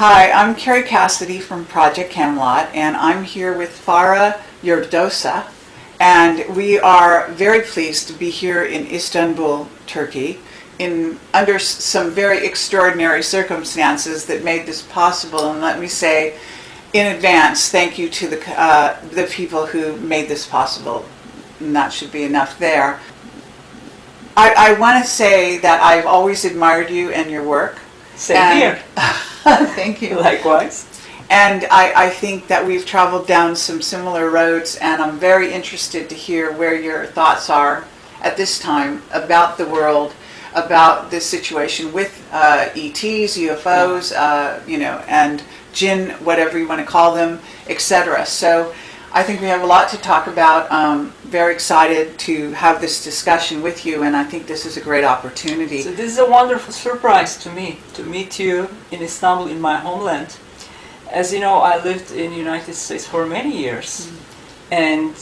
Hi, I'm Carrie Cassidy from Project Camelot, and I'm here with Farah Yurdosa, and we are very pleased to be here in Istanbul, Turkey, under some very extraordinary circumstances that made this possible. And let me say in advance, thank you to the people who made this possible, and that should be enough there. I want to say that I've always admired you and your work. Same here. Thank you. Likewise. And I think that we've traveled down some similar roads, and I'm very interested to hear where your thoughts are at this time about the world, about this situation with ETs, UFOs, and jinn, whatever you want to call them, etc. So I think we have a lot to talk about. Very excited to have this discussion with you, and I think this is a great opportunity. So this is a wonderful surprise to me, to meet you in Istanbul, in my homeland. As you know, I lived in the United States for many years, and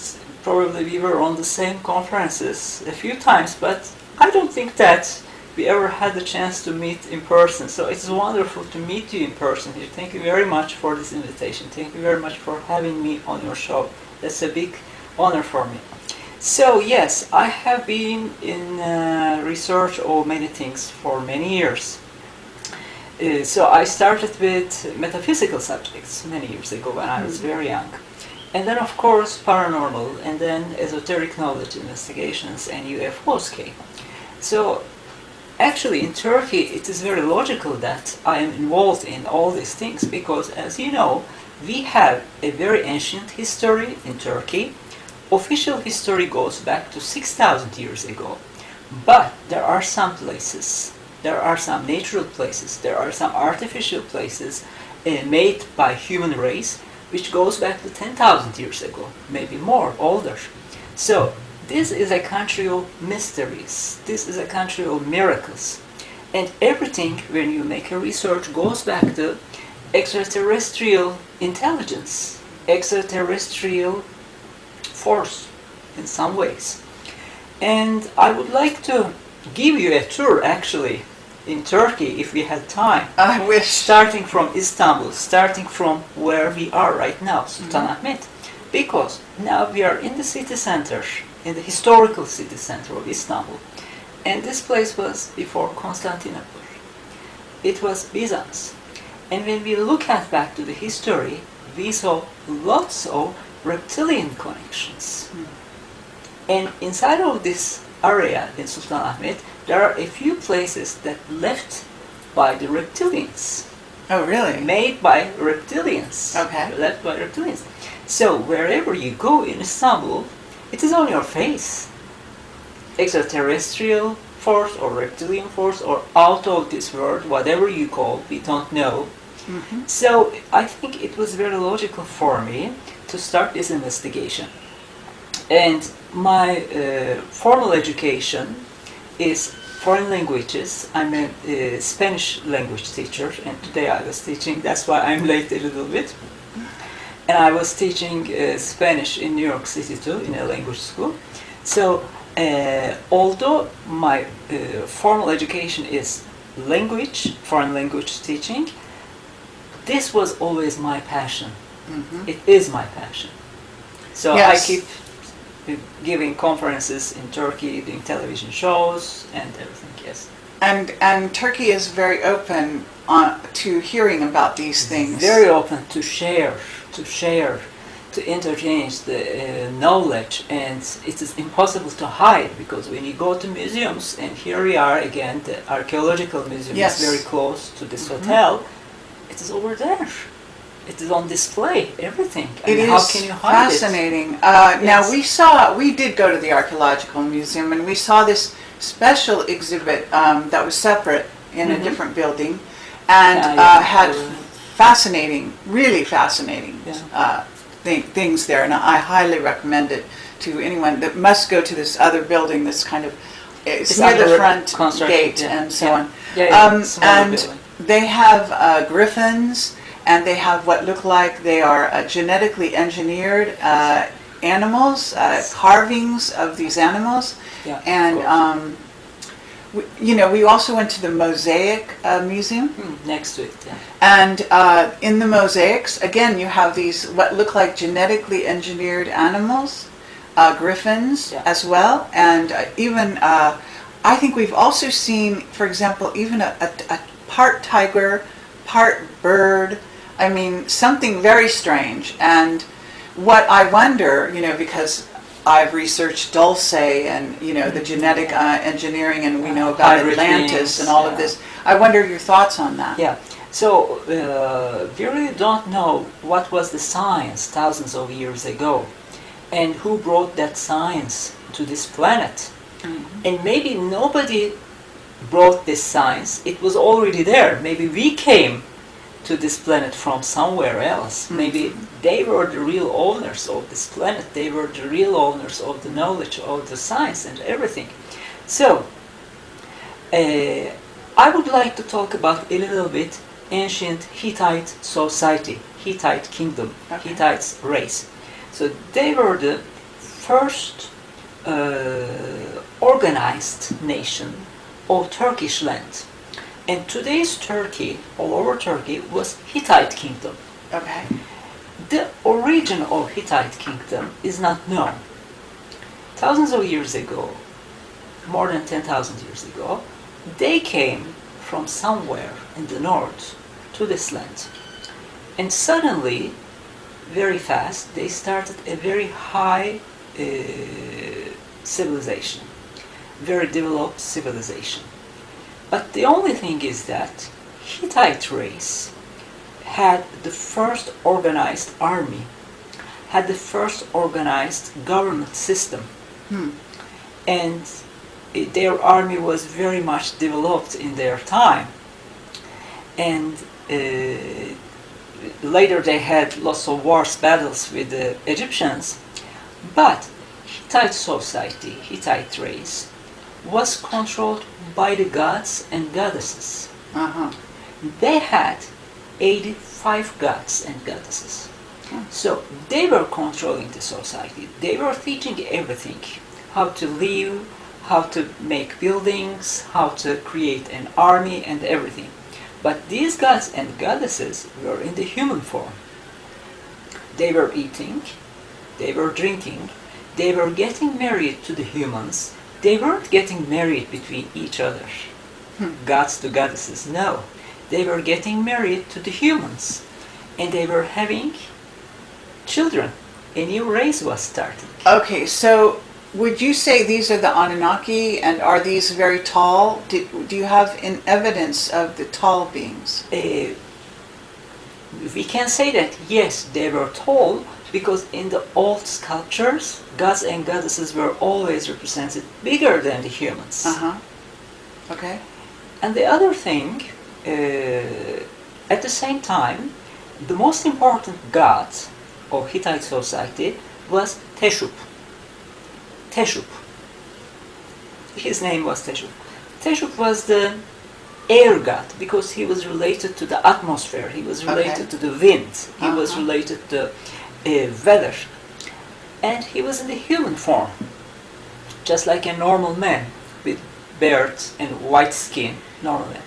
probably we were on the same conferences a few times, but I don't think that we ever had the chance to meet in person. So it's wonderful to meet you in person here. Thank you very much for this invitation. Thank you very much for having me on your show. That's a big honor for me. So yes, I have been in research of many things for many years. So I started with metaphysical subjects many years ago when I was very young. And then of course paranormal, and then esoteric knowledge investigations and UFOs came. So actually in Turkey it is very logical that I am involved in all these things because, as you know, we have a very ancient history in Turkey. Official history goes back to 6,000 years ago, but there are some places, there are some natural places, there are some artificial places made by human race, which goes back to 10,000 years ago, maybe more, older. So this is a country of mysteries, this is a country of miracles, and everything, when you make a research, goes back to extraterrestrial intelligence, extraterrestrial force in some ways. And I would like to give you a tour actually in Turkey if we had time. I wish. Starting from Istanbul, starting from where we are right now, Sultanahmet. Because now we are in the city center, in the historical city center of Istanbul. And this place was before Constantinople. It was Byzance. And when we look back to the history, we saw lots of reptilian connections. And inside of this area in Sultanahmet, there are a few places that left by the reptilians. Oh, really? Made by reptilians. Okay. Left by reptilians. So wherever you go in Istanbul, it is on your face. Extraterrestrial force or reptilian force or out of this world, whatever you call, we don't know. So I think it was very logical for me to start this investigation. And my formal education is foreign languages. I'm a Spanish language teacher, and today I was teaching, that's why I'm late a little bit. And I was teaching Spanish in New York City too, in a language school. So although my formal education is language, foreign language teaching, this was always my passion. It is my passion. So yes. I keep giving conferences in Turkey, doing television shows and everything, yes. And Turkey is very open to hearing about these things. Very open to share, to interchange the knowledge, and it is impossible to hide because when you go to museums, and here we are again, the archaeological museum is very close to this hotel, it is over there. It is on display, everything. It is how can you hide fascinating. Yes. Now we did go to the archaeological museum, and we saw this special exhibit that was separate in a different building, and had fascinating, really fascinating things there. And I highly recommend it to anyone that must go to this other building. This kind of it's near the front gate and so on. And they have griffins. And they have what look like they are genetically engineered animals, carvings of these animals. Yeah, and we also went to the Mosaic Museum. Next to it, yeah. And in the mosaics, again, you have these what look like genetically engineered animals, griffins as well. And even, I think we've also seen, for example, even a part tiger, part bird. I mean, something very strange. And what I wonder, because I've researched Dulce and, the genetic engineering, and we know about Atlantis and all of this. I wonder your thoughts on that. Yeah. So we really don't know what was the science thousands of years ago and who brought that science to this planet. Mm-hmm. And maybe nobody brought this science. It was already there. Maybe we came to this planet from somewhere else. Mm-hmm. Maybe they were the real owners of this planet. They were the real owners of the knowledge, of the science and everything. So, I would like to talk about a little bit ancient Hittite society, Hittite kingdom, Hittite race. So they were the first organized nation of Turkish land. And today's Turkey, all over Turkey, was Hittite kingdom. Okay. The origin of Hittite kingdom is not known. Thousands of years ago, more than 10,000 years ago, they came from somewhere in the north to this land. And suddenly, very fast, they started a very high civilization, very developed civilization. But the only thing is that Hittite race had the first organized army, had the first organized government system. And their army was very much developed in their time. And later they had lots of wars, battles with the Egyptians. But Hittite society, Hittite race, was controlled by the gods and goddesses. They had 85 gods and goddesses. So they were controlling the society. They were teaching everything. How to live, how to make buildings, how to create an army and everything. But these gods and goddesses were in the human form. They were eating, they were drinking, they were getting married to the humans. They weren't getting married between each other, gods to goddesses, no. They were getting married to the humans, and they were having children. A new race was starting. Okay, so would you say these are the Anunnaki, and are these very tall? Do you have evidence of the tall beings? We can say that, yes, they were tall, because in the old sculptures, gods and goddesses were always represented bigger than the humans. Okay. And the other thing, at the same time, the most important god of Hittite society was Teshup. Teshup. His name was Teshup. Teshup was the air god because he was related to the atmosphere, he was related to the wind, he was related to weather. And he was in the human form, just like a normal man with beard and white skin, normal man.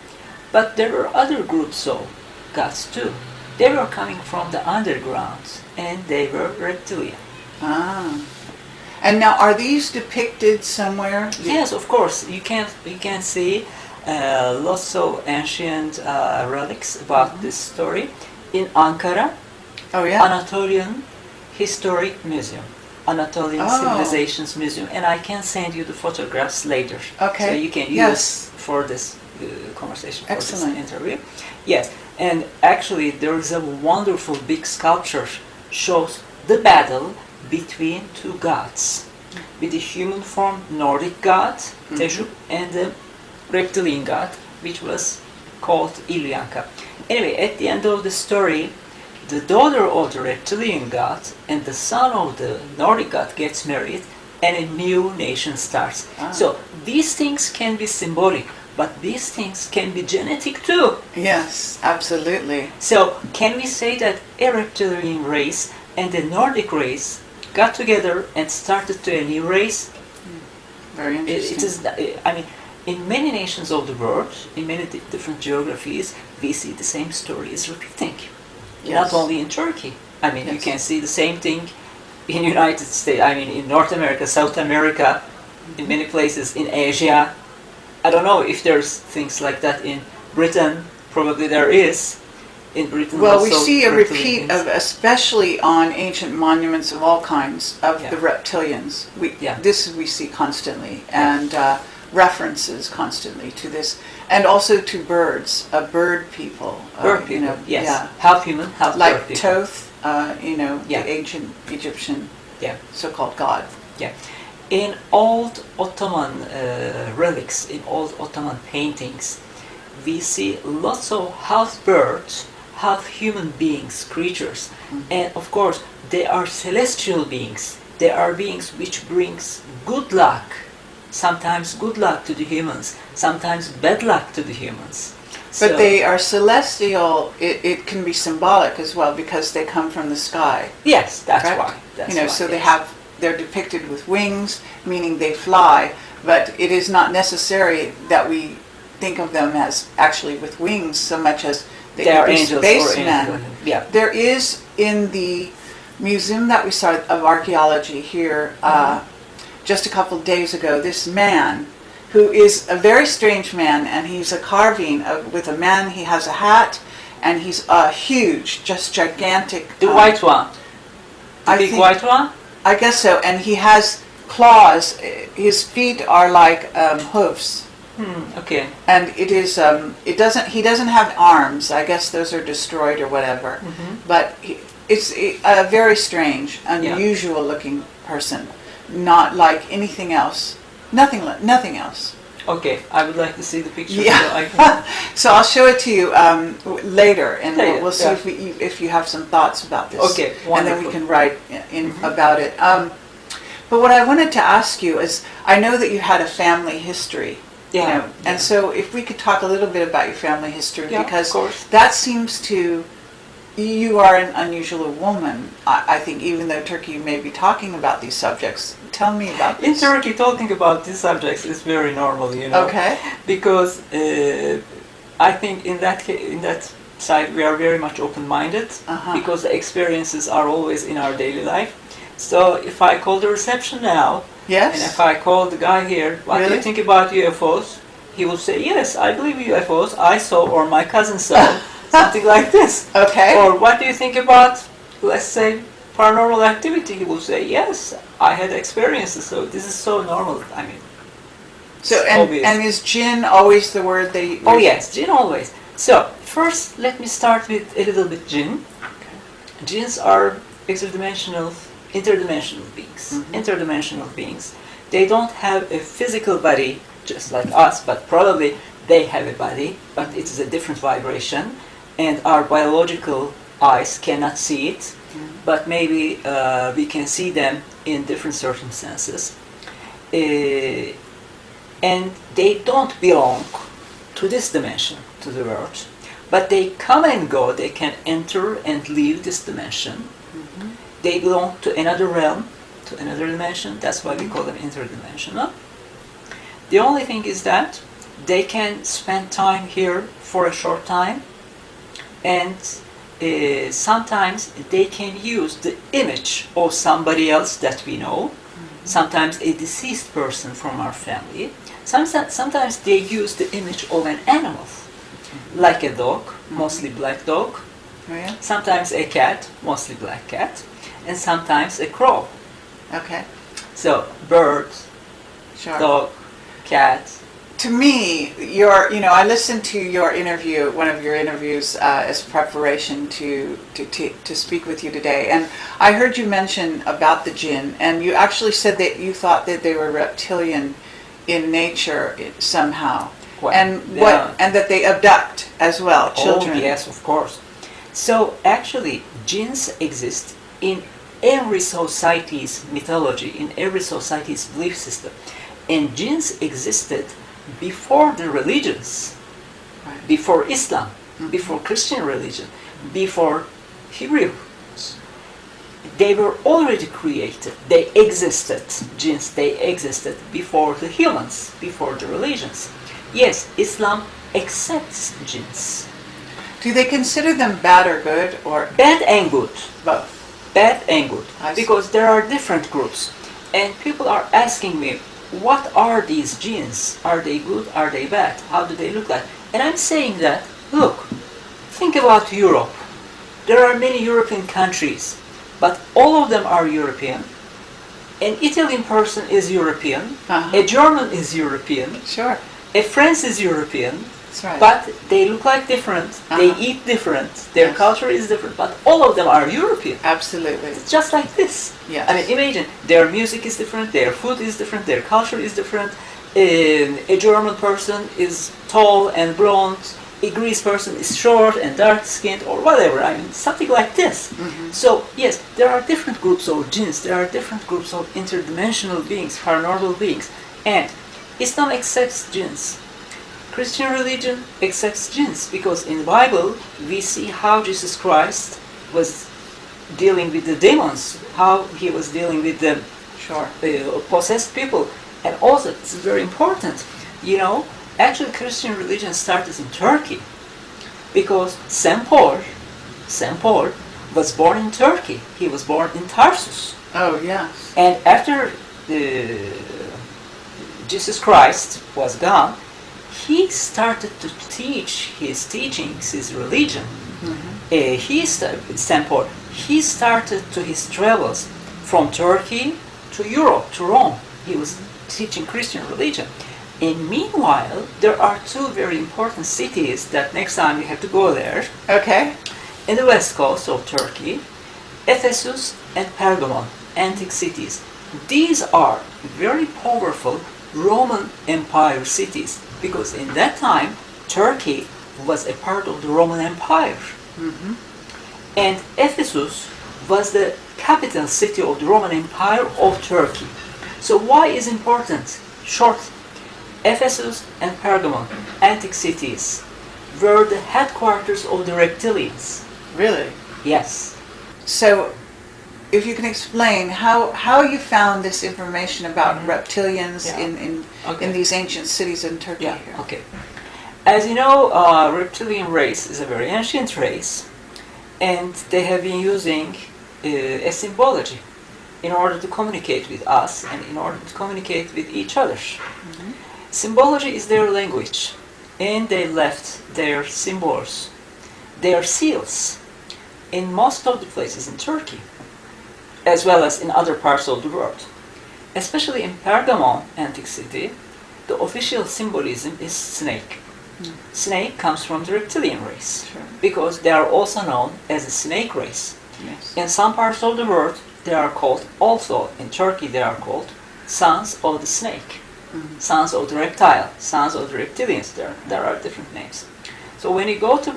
But there were other groups of gods too. They were coming from the underground, and they were reptilian. And now, are these depicted somewhere? Yes, of course. You can see lots of ancient relics about this story in Ankara. Anatolian Historic Museum, Anatolian Civilizations Museum, and I can send you the photographs later. Okay. So you can use for this conversation, for this interview. Yes, and actually there is a wonderful big sculpture shows the battle between two gods, with the human form Nordic god Teshup and the reptilian god, which was called Ilyanka. Anyway, at the end of the story, the daughter of the reptilian god and the son of the Nordic god gets married, and a new nation starts. So these things can be symbolic, but these things can be genetic too. Yes, absolutely. So can we say that a reptilian race and a Nordic race got together and started to a new race? Very interesting. It is. I mean, in many nations of the world, in many different geographies, we see the same story is repeating. Yes. Not only in Turkey. I mean, you Yes. can see the same thing in United States, I mean, in North America, South America, in many places, in Asia. I don't know if there's things like that in Britain. Probably there is. In Britain Well, we also, see a reptilians. repeat of, especially on ancient monuments of all kinds, of Yeah. the reptilians. Yeah. This we see constantly, Yeah. and references constantly to this, and also to birds, bird people. Bird people, You know, yes. yeah. Half human, half Like bird people. Thoth, you know, Yeah. the ancient Egyptian Yeah. so-called god. Yeah. In old Ottoman relics, in old Ottoman paintings, we see lots of half birds, half human beings, creatures. And of course, they are celestial beings. They are beings which brings good luck. Sometimes good luck to the humans, sometimes bad luck to the humans. But So- they are celestial. It can be symbolic as well because they come from the sky. Yes, that's Correct? why. That's You know, why, so they yes. they're depicted with wings, meaning they fly, but it is not necessary that we think of them as actually with wings so much as they They could are be angels or spacemen. angels. Yeah. There is in the museum that we saw of archaeology here just a couple of days ago, this man who is a very strange man, and he's a carving with a man. He has a hat, and he's huge, just gigantic. The white one. The I big think- white one? I guess so, and he has claws. His feet are like hooves, Okay. and it is. It doesn't. He doesn't have arms. I guess those are destroyed or whatever. But it's a very strange, unusual-looking person, not like anything else. Nothing else. Okay, I would like to see the picture. Yeah. So I can... So I'll show it to you later, and Later, we'll see yeah. if you have some thoughts about this. Okay, And then we wonderful. can write about it. But what I wanted to ask you is, I know that you had a family history. Yeah, You know, and yeah. so if we could talk a little bit about your family history, Yeah, of because course. that seems to. You are an unusual woman, I think, even though Turkey may be talking about these subjects. Tell me about In this. Turkey, talking about these subjects is very normal, you know. Okay. Because I think in that side we are very much open-minded, because the experiences are always in our daily life. So if I call the reception now, Yes? and if I call the guy here, what do Really? you think about UFOs? He will say, yes, I believe UFOs, I saw, or my cousin saw, something like this. Okay. Or what do you think about, let's say, paranormal activity? He will say, yes, I had experiences, so this is so normal. I mean, So, obvious. and is jinn always the word they... Oh yes, jinn always. So, first let me start with a little bit jinn. Jinns are interdimensional beings. Interdimensional beings. They don't have a physical body just like us, but probably they have a body, but it is a different vibration, and our biological eyes cannot see it, but maybe we can see them in different circumstances. And they don't belong to this dimension, to the world, but they come and go, they can enter and leave this dimension. They belong to another realm, to another dimension, that's why we call them interdimensional. The only thing is that they can spend time here for a short time, and sometimes they can use the image of somebody else that we know, sometimes a deceased person from our family. Sometimes they use the image of an animal, like a dog, mostly black dog, Oh, yeah? sometimes a cat, mostly black cat, and sometimes a crow. Okay. So birds, Sure. dog, cat. To me, I listened to your interview, one of your interviews, as preparation to speak with you today, and I heard you mention about the jinn, and you actually said that you thought that they were reptilian in nature somehow, Well, and yeah. and that they abduct as well children. Oh, yes, of course. So actually, jinns exist in every society's mythology, in every society's belief system. And jinns existed before the religions, Right. before Islam, before Christian religion, before Hebrews. they were already created. They existed. Jinns, they existed before the humans, before the religions. Yes, Islam accepts jinns. Do they consider them bad or good, or Bad and good. both? Bad and good. I see. Because there are different groups. And people are asking me, what are these jinns? Are they good? Are they bad? How do they look like? And I'm saying that, look, think about Europe. There are many European countries, but all of them are European. An Italian person is European. Uh-huh. A German is European. Sure, A French is European. that's right. But they look like different. They Uh-huh. eat different. Their Yes. culture is different. But all of them are European. Absolutely. It's just like this. Yes. I mean, imagine their music is different, their food is different, their culture is different. A German person is tall and blonde. A Greece person is short and dark-skinned, or whatever. I mean, something like this. So yes, there are different groups of jinns. There are different groups of interdimensional beings, paranormal beings, and Islam accepts jinns. Christian religion accepts jinns because in the Bible we see how Jesus Christ was dealing with the demons, how he was dealing with the Sure. possessed people. And also, it's very important, you know, actually Christian religion started in Turkey because St. Paul was born in Turkey. He was born in Tarsus. Oh, yes. And after Jesus Christ was gone, he started to teach his teachings, his religion. St. Paul, he started to his travels from Turkey to Europe, to Rome. He was teaching Christian religion. And meanwhile, there are two very important cities that next time you have to go there. Okay. In the west coast of Turkey, Ephesus and Pergamon, antique cities. These are very powerful Roman Empire cities because in that time Turkey was a part of the Roman Empire. And Ephesus was the capital city of the Roman Empire of Turkey. So why is important? Short. Ephesus and Pergamon, antique cities, were the headquarters of the reptilians. Really? Yes. So, if you can explain how you found this information about reptilians Yeah. in these ancient cities in Turkey Yeah, here. okay. As you know, reptilian race is a very ancient race, and they have been using a symbology in order to communicate with us and in order to communicate with each other. Symbology is their language, and they left their symbols, their seals, in most of the places in Turkey, as well as in other parts of the world. Especially in Pergamon, antique city, the official symbolism is snake. Snake comes from the reptilian race, Sure. because they are also known as a snake race. Yes. In some parts of the world, they are called, also in Turkey, they are called sons of the snake, sons of the reptile, sons of the reptilians. There are different names. So when you go to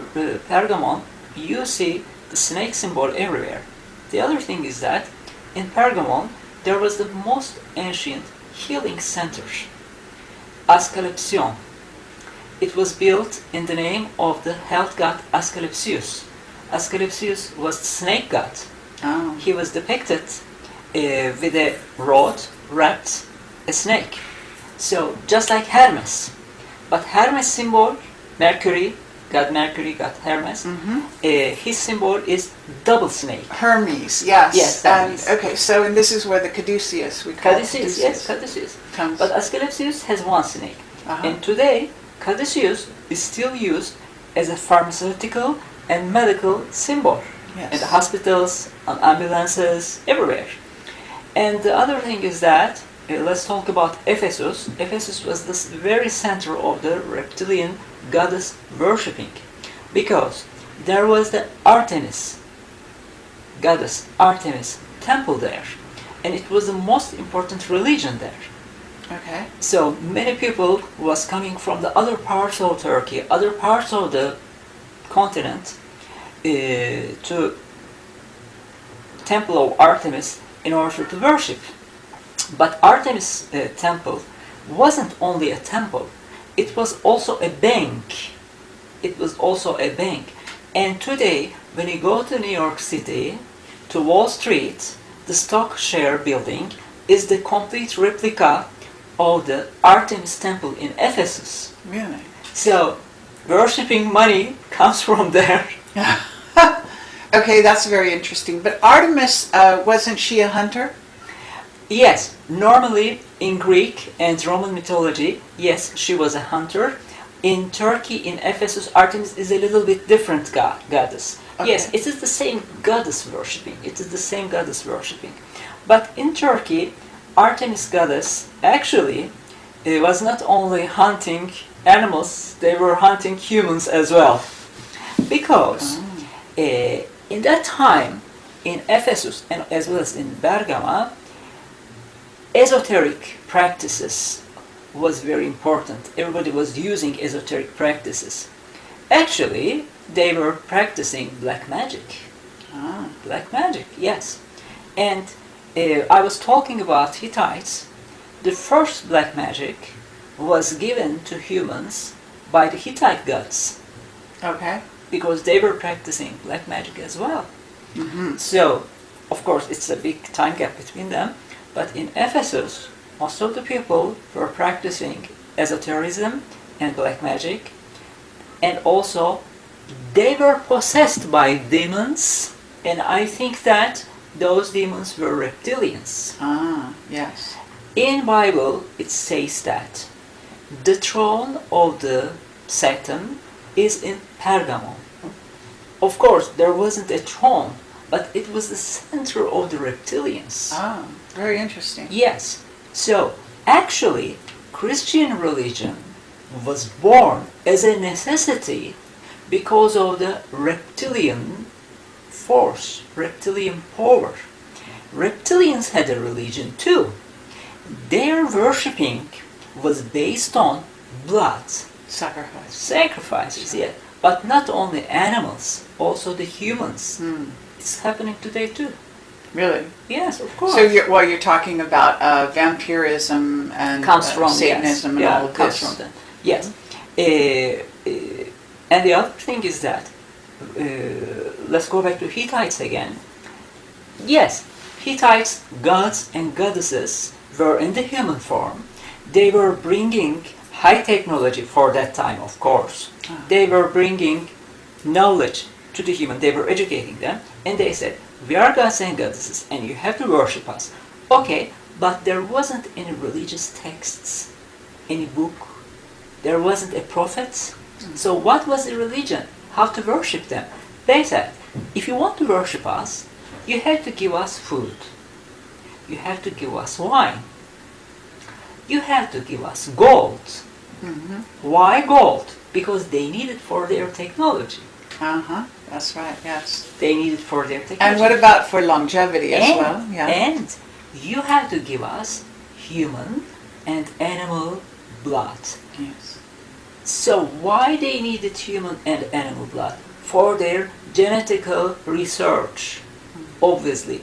Pergamon, you see the snake symbol everywhere. The other thing is that in Pergamon, there was the most ancient healing center, Asclepion. It was built in the name of the health god Asclepius. Asclepius was the snake god. Oh. He was depicted with a rod wrapped a snake. So just like Hermes. But Hermes symbol, Mercury, god Hermes, his symbol is double snake. Hermes, yes. Yes, And Hermes. okay, so and this is where the caduceus we call Caduceus, yes, Caduceus. comes. But Asclepius has one snake. Uh-huh. And today, Caduceus is still used as a pharmaceutical and medical symbol. Yes. In the hospitals, on ambulances, everywhere. And the other thing is that, let's talk about Ephesus. Ephesus was the very center of the reptilian goddess worshipping, because there was the Artemis, goddess Artemis temple there, and it was the most important religion there. Okay. So many people was coming from the other parts of Turkey, other parts of the continent, to temple of Artemis in order to worship. But Artemis temple wasn't only a temple, it was also a bank. It was also a bank. And today, when you go to New York City, to Wall Street, the stock share building is the complete replica of the Artemis temple in Ephesus. Really? So, worshipping money comes from there. Okay, that's very interesting. But Artemis, wasn't she a hunter? Yes, normally in Greek and Roman mythology, yes, she was a hunter. In Turkey, in Ephesus, Artemis is a little bit different goddess. Okay. Yes, it is the same goddess worshipping. It is the same goddess worshipping. But in Turkey, Artemis goddess actually was not only hunting animals, they were hunting humans as well. Because in that time, in Ephesus and as well as in Bergama, esoteric practices was very important. Everybody was using esoteric practices. Actually, they were practicing black magic. Ah. Black magic, yes. And I was talking about Hittites. The first black magic was given to humans by the Hittite gods Okay. because they were practicing black magic as well. Mm-hmm. So, of course, it's a big time gap between them. But in Ephesus, most of the people were practicing esotericism and black magic, and also they were possessed by demons, and I think that those demons were reptilians. Ah, yes. In Bible, it says that the throne of the Satan is in Pergamon. Of course, there wasn't a throne, but it was the center of the reptilians. Ah, very interesting. Yes. So, actually, Christian religion was born as a necessity because of the reptilian force, reptilian power. Reptilians had a religion too. Their worshipping was based on blood, Sacrifice. sacrifices, yeah. But not only animals, also the humans. Hmm. It's happening today too. Really? Yes, of course. So you're talking about vampirism and Comes from Satanism yes. and all of comes this. from that. Yes. And the other thing is that let's go back to Hittites again. Yes, Hittites, gods and goddesses were in the human form. They were bringing high technology for that time, of course. They were bringing knowledge to the human. They were educating them, and they said, "We are gods and goddesses, and you have to worship us." Okay, but there wasn't any religious texts, any book. There wasn't a prophet. So what was the religion? How to worship them? They said, if you want to worship us, you have to give us food. You have to give us wine. You have to give us gold. Mm-hmm. Why gold? Because they need it for their technology. Uh-huh. That's right, yes. They need it for their technology. And what about for longevity as and, well? Yeah. And you have to give us human and animal blood. Yes. So why they needed human and animal blood? For their genetical research, obviously.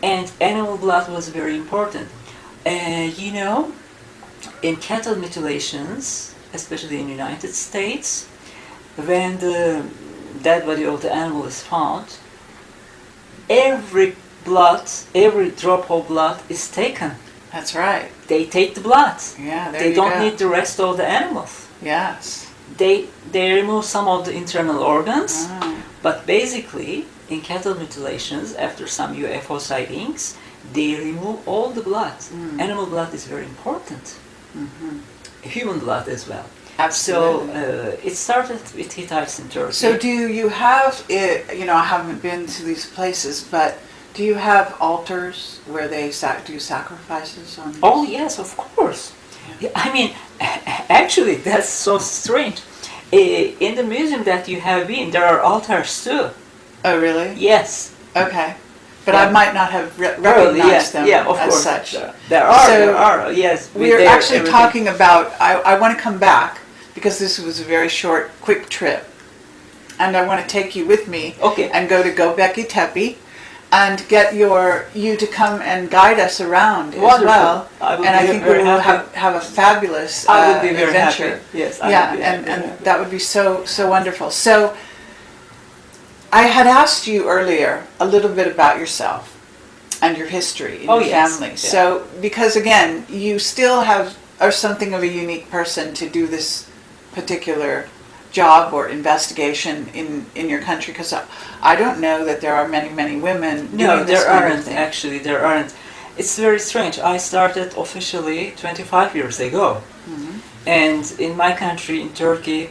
And animal blood was very important. You know, in cattle mutilations, especially in the United States, when the dead body of the animal is found, every drop of blood is taken. That's right. They take the blood. Yeah, there They you don't go. need the rest of the animals. Yes. They remove some of the internal organs, Ah. but basically in cattle mutilations, after some UFO sightings, they remove all the blood. Animal blood is very important. Mm-hmm. Human blood as well. Absolutely. So it started with Hittites in Turkey. So do you have, I haven't been to these places, but do you have altars where they do sacrifices on? Oh yes, of course. I mean, actually, that's so strange. In the museum that you have been, there are altars too. Oh, really? Yes. Okay. But Yeah. I might not have recognized them of as course. such. There are, So, yes. We're there, actually everything. talking about, I want to come back because this was a very short, quick trip. And I want to take you with me Okay. and go to Göbekli Tepe and get you to come and guide us around as Wonderful. well. I would And I be think we very will happy. have a fabulous I would be very adventure. happy. Yes, I Yeah, would be and very happy. that would be so wonderful. So I had asked you earlier a little bit about yourself and your history in your family. Yeah. So, because again, you still are something of a unique person to do this particular job or investigation in your country, because I don't know that there are many women No, doing this there kind of aren't, thing. actually, there aren't. It's very strange. I started officially 25 years ago. And in my country, in Turkey,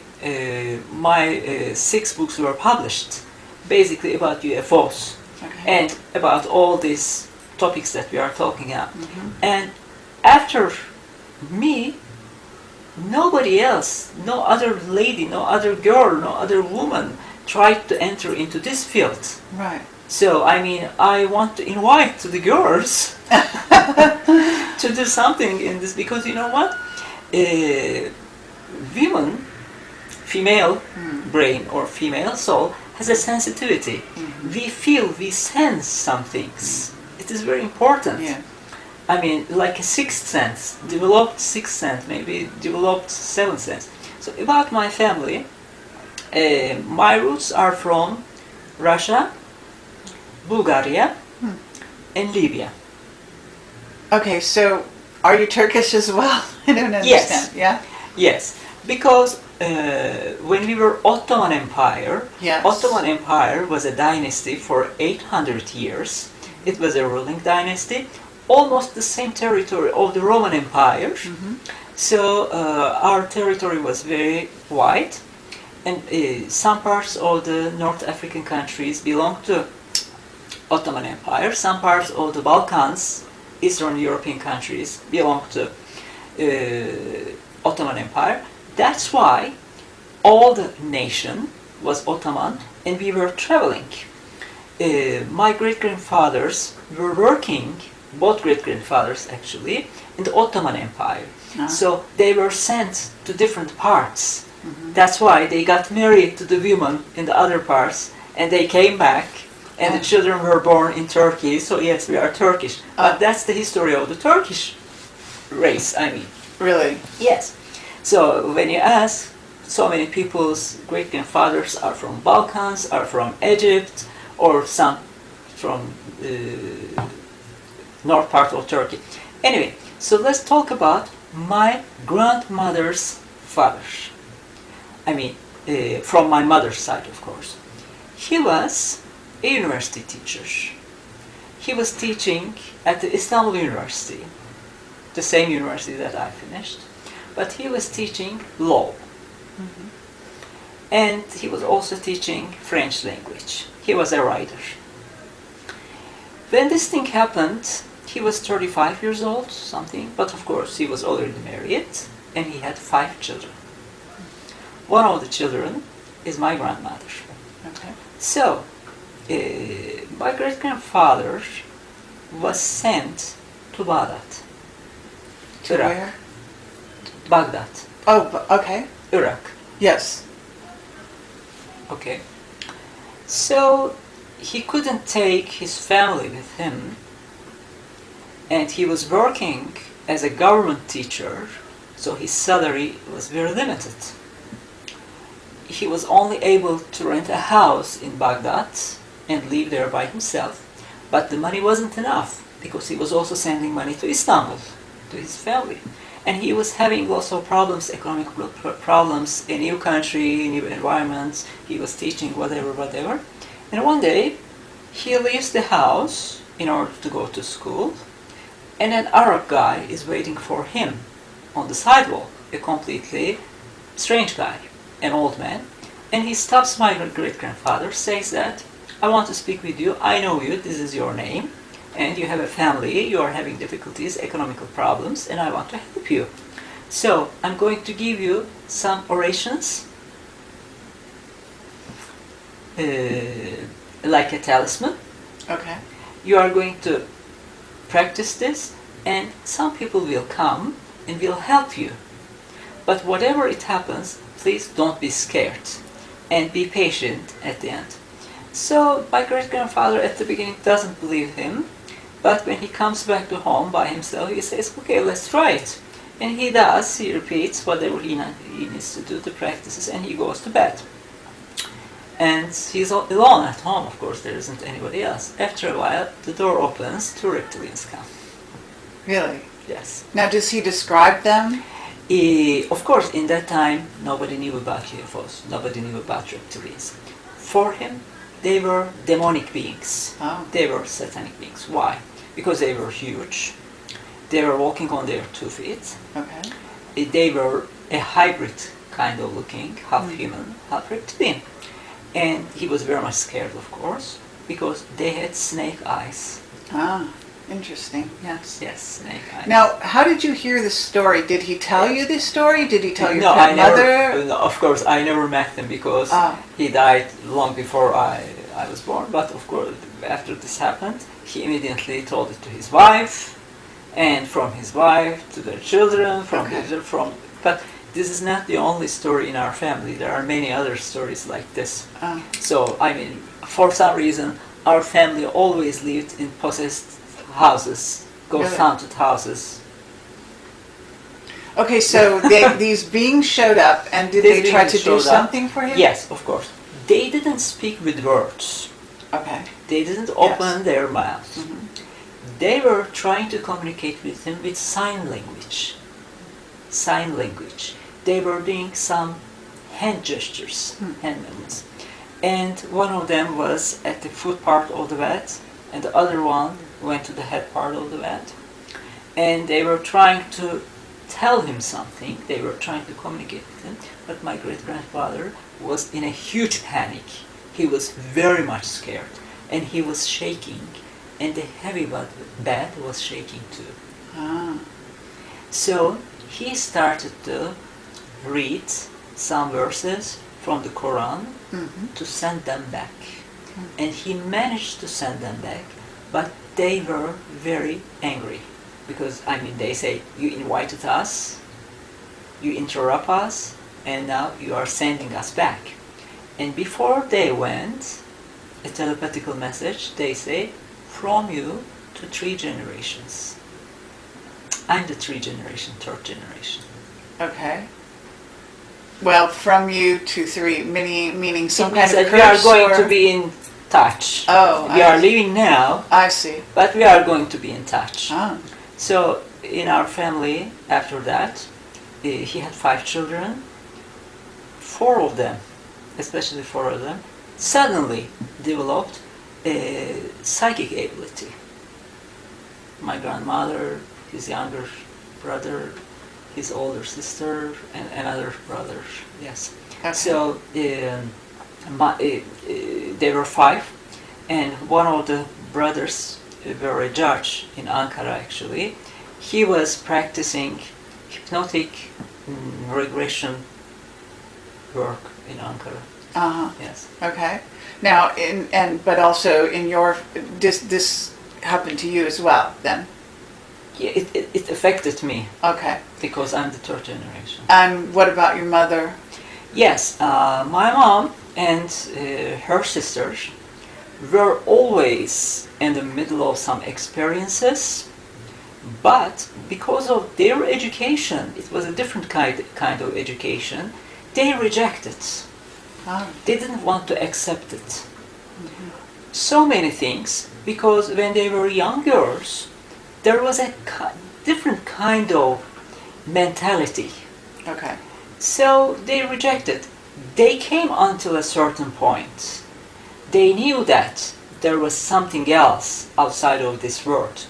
my 6 books were published, basically about UFOs Okay. and about all these topics that we are talking about. And after me, nobody else, no other lady, no other girl, no other woman tried to enter into this field. Right. So, I mean, I want to invite the girls to do something in this, because you know what? Women, female brain or female soul has a sensitivity. We feel, we sense some things. It is very important. Yeah. I mean, like a sixth sense, developed sixth sense, maybe developed seventh sense. So about my family, my roots are from Russia, Bulgaria, and Libya. Okay, so are you Turkish as well? I don't understand. Yes. Yeah? Yes, because when we were Ottoman Empire, Yes. Ottoman Empire was a dynasty for 800 years. It was a ruling dynasty, almost the same territory of the Roman Empire. So our territory was very wide, and some parts of the North African countries belonged to Ottoman Empire. Some parts of the Balkans, Eastern European countries, belonged to Ottoman Empire. That's why all the nation was Ottoman, and we were traveling. My great-grandfathers were working, both great-grandfathers actually, in the Ottoman Empire. So they were sent to different parts. That's why they got married to the women in the other parts, and they came back, and the children were born in Turkey. So yes, we are Turkish. But that's the history of the Turkish race, I mean. Really? Yes. So when you ask, so many people's great-grandfathers are from Balkans, are from Egypt, or some from north part of Turkey. Anyway, so let's talk about my grandmother's father. I mean, from my mother's side, of course. He was a university teacher. He was teaching at the Istanbul University, the same university that I finished, but he was teaching law. And he was also teaching French language. He was a writer. When this thing happened, he was 35 years old, something, but of course he was already married, and he had 5 children. One of the children is my grandmother. Okay. So, my great-grandfather was sent to Baghdad. To Iraq. where? Baghdad, Oh, okay. Iraq. Yes. Okay. So he couldn't take his family with him, and he was working as a government teacher, so his salary was very limited. He was only able to rent a house in Baghdad and live there by himself, but the money wasn't enough because he was also sending money to Istanbul, to his family. And he was having lots of problems, economic problems, a new country, new environment. He was teaching whatever. And one day, he leaves the house in order to go to school, and an Arab guy is waiting for him on the sidewalk, a completely strange guy, an old man. And he stops my great-grandfather, says that, I want to speak with you, I know you, this is your name, and you have a family, you are having difficulties, economical problems, and I want to help you. So, I'm going to give you some orations, like a talisman. Okay. You are going to practice this, and some people will come and will help you. But whatever it happens, please don't be scared, and be patient at the end. So, my great-grandfather at the beginning doesn't believe him, but when he comes back to home by himself, he says, okay, let's try it. And he does, he repeats whatever he needs to do, the practices, and he goes to bed. and he's alone at home. Of course, there isn't anybody else. After a while, the door opens, two reptilians come. Really? Yes. Now, does he describe them? Of course, in that time, nobody knew about UFOs. Nobody knew about reptilians. For him, they were demonic beings. Oh. They were satanic beings. Why? Because they were huge. They were walking on their 2 feet. Okay. They were a hybrid kind of looking, half human, half reptilian. And he was very much scared, of course, because they had snake eyes. Ah, interesting. Yes, snake eyes. Now, how did you hear the story? Did he tell you this story? Did he tell your I mother? never, no, of course, I never met him because he died long before I was born. But of course, after this happened, he immediately told it to his wife, and from his wife to their children, but this is not the only story in our family. There are many other stories like this. So, I mean, for some reason, our family always lived in possessed houses, ghost-haunted houses. Okay, so these beings showed up, and did they try to do something for him? Yes, of course. They didn't speak with words. Okay. They didn't open their mouths. Mm-hmm. They were trying to communicate with him with sign language. Sign language. They were doing some hand gestures, hand movements. And one of them was at the foot part of the bed, and the other one went to the head part of the bed. And they were trying to tell him something. They were trying to communicate with him. But my great-grandfather was in a huge panic. He was very much scared, and he was shaking, and the heavy bed was shaking too. So he started to read some verses from the Quran to send them back. And he managed to send them back, but they were very angry. Because, I mean, they say, you invited us, you interrupt us, and now you are sending us back. And before they went, a telepathical message, they say, from you to 3 generations. I'm the 3rd generation. Okay. Well, from you to 3, meaning some kind of curse. We are going to be in touch. Oh, we are living now. I see. But we are going to be in touch. Ah. So in our family, after that, he had 5 children. 4 of them, especially 4 of them, suddenly developed a psychic ability. My grandmother, his younger brother, his older sister, and another brother. Yes. Okay. So they were 5, and one of the brothers were a judge in Ankara. Actually, he was practicing hypnotic regression work in Ankara. Yes. Okay. Now, but also in your this happened to you as well then. Yeah, it affected me. Okay. Because I'm the 3rd generation. And what about your mother? Yes, my mom and her sisters were always in the middle of some experiences, but because of their education, it was a different kind of education, they rejected. They didn't want to accept it. So many things, because when they were young girls, there was a different kind of mentality. Okay. So they rejected. They came until a certain point. They knew that there was something else outside of this world.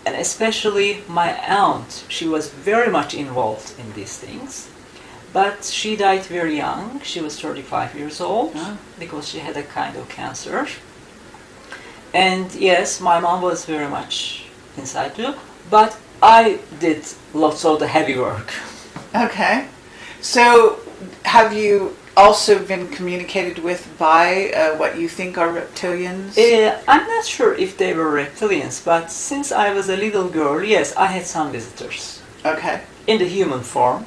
And especially my aunt, she was very much involved in these things. But she died very young. She was 35 years old because she had a kind of cancer. And yes, my mom was very much inside too, but I did lots of the heavy work. Okay. So have you also been communicated with by what you think are reptilians? I'm not sure if they were reptilians, but since I was a little girl, yes, I had some visitors. Okay. In the human form,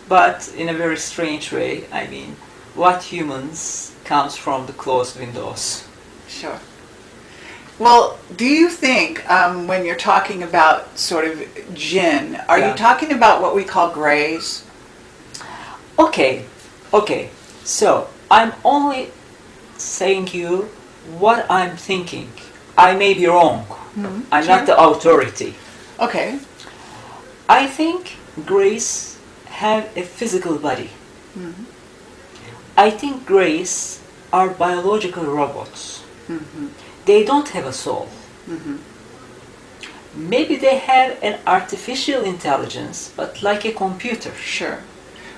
but in a very strange way. I mean, what humans comes from the closed windows? Sure. Well, do you think when you're talking about sort of jinn, are you talking about what we call greys? Okay. So I'm only saying you what I'm thinking. I may be wrong. I'm Sure. not the authority. Okay. I think Grace have a physical body. I think Grace are biological robots. They don't have a soul. Maybe they have an artificial intelligence, but like a computer. Sure.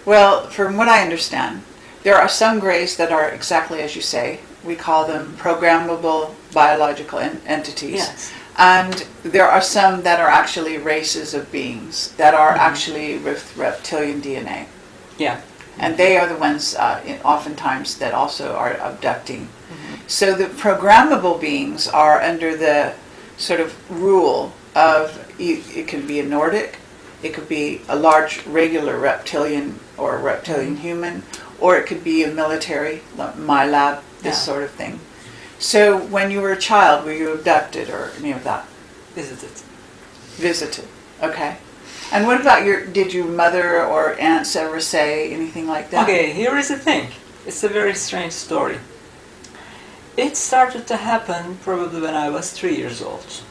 Well, from what I understand, there are some grays that are exactly as you say. We call them programmable biological entities. Yes. And there are some that are actually races of beings that are actually with reptilian DNA. Yeah. And they are the ones oftentimes that also are abducting. So the programmable beings are under the sort of rule of, it could be a Nordic, it could be a large regular reptilian or reptilian human, or it could be a military, like my lab, this sort of thing. So when you were a child, were you abducted or any of that? Visited. Okay. And what about did your mother or aunts ever say anything like that? Okay, here is the thing. It's a very strange story. It started to happen probably when I was 3 years old.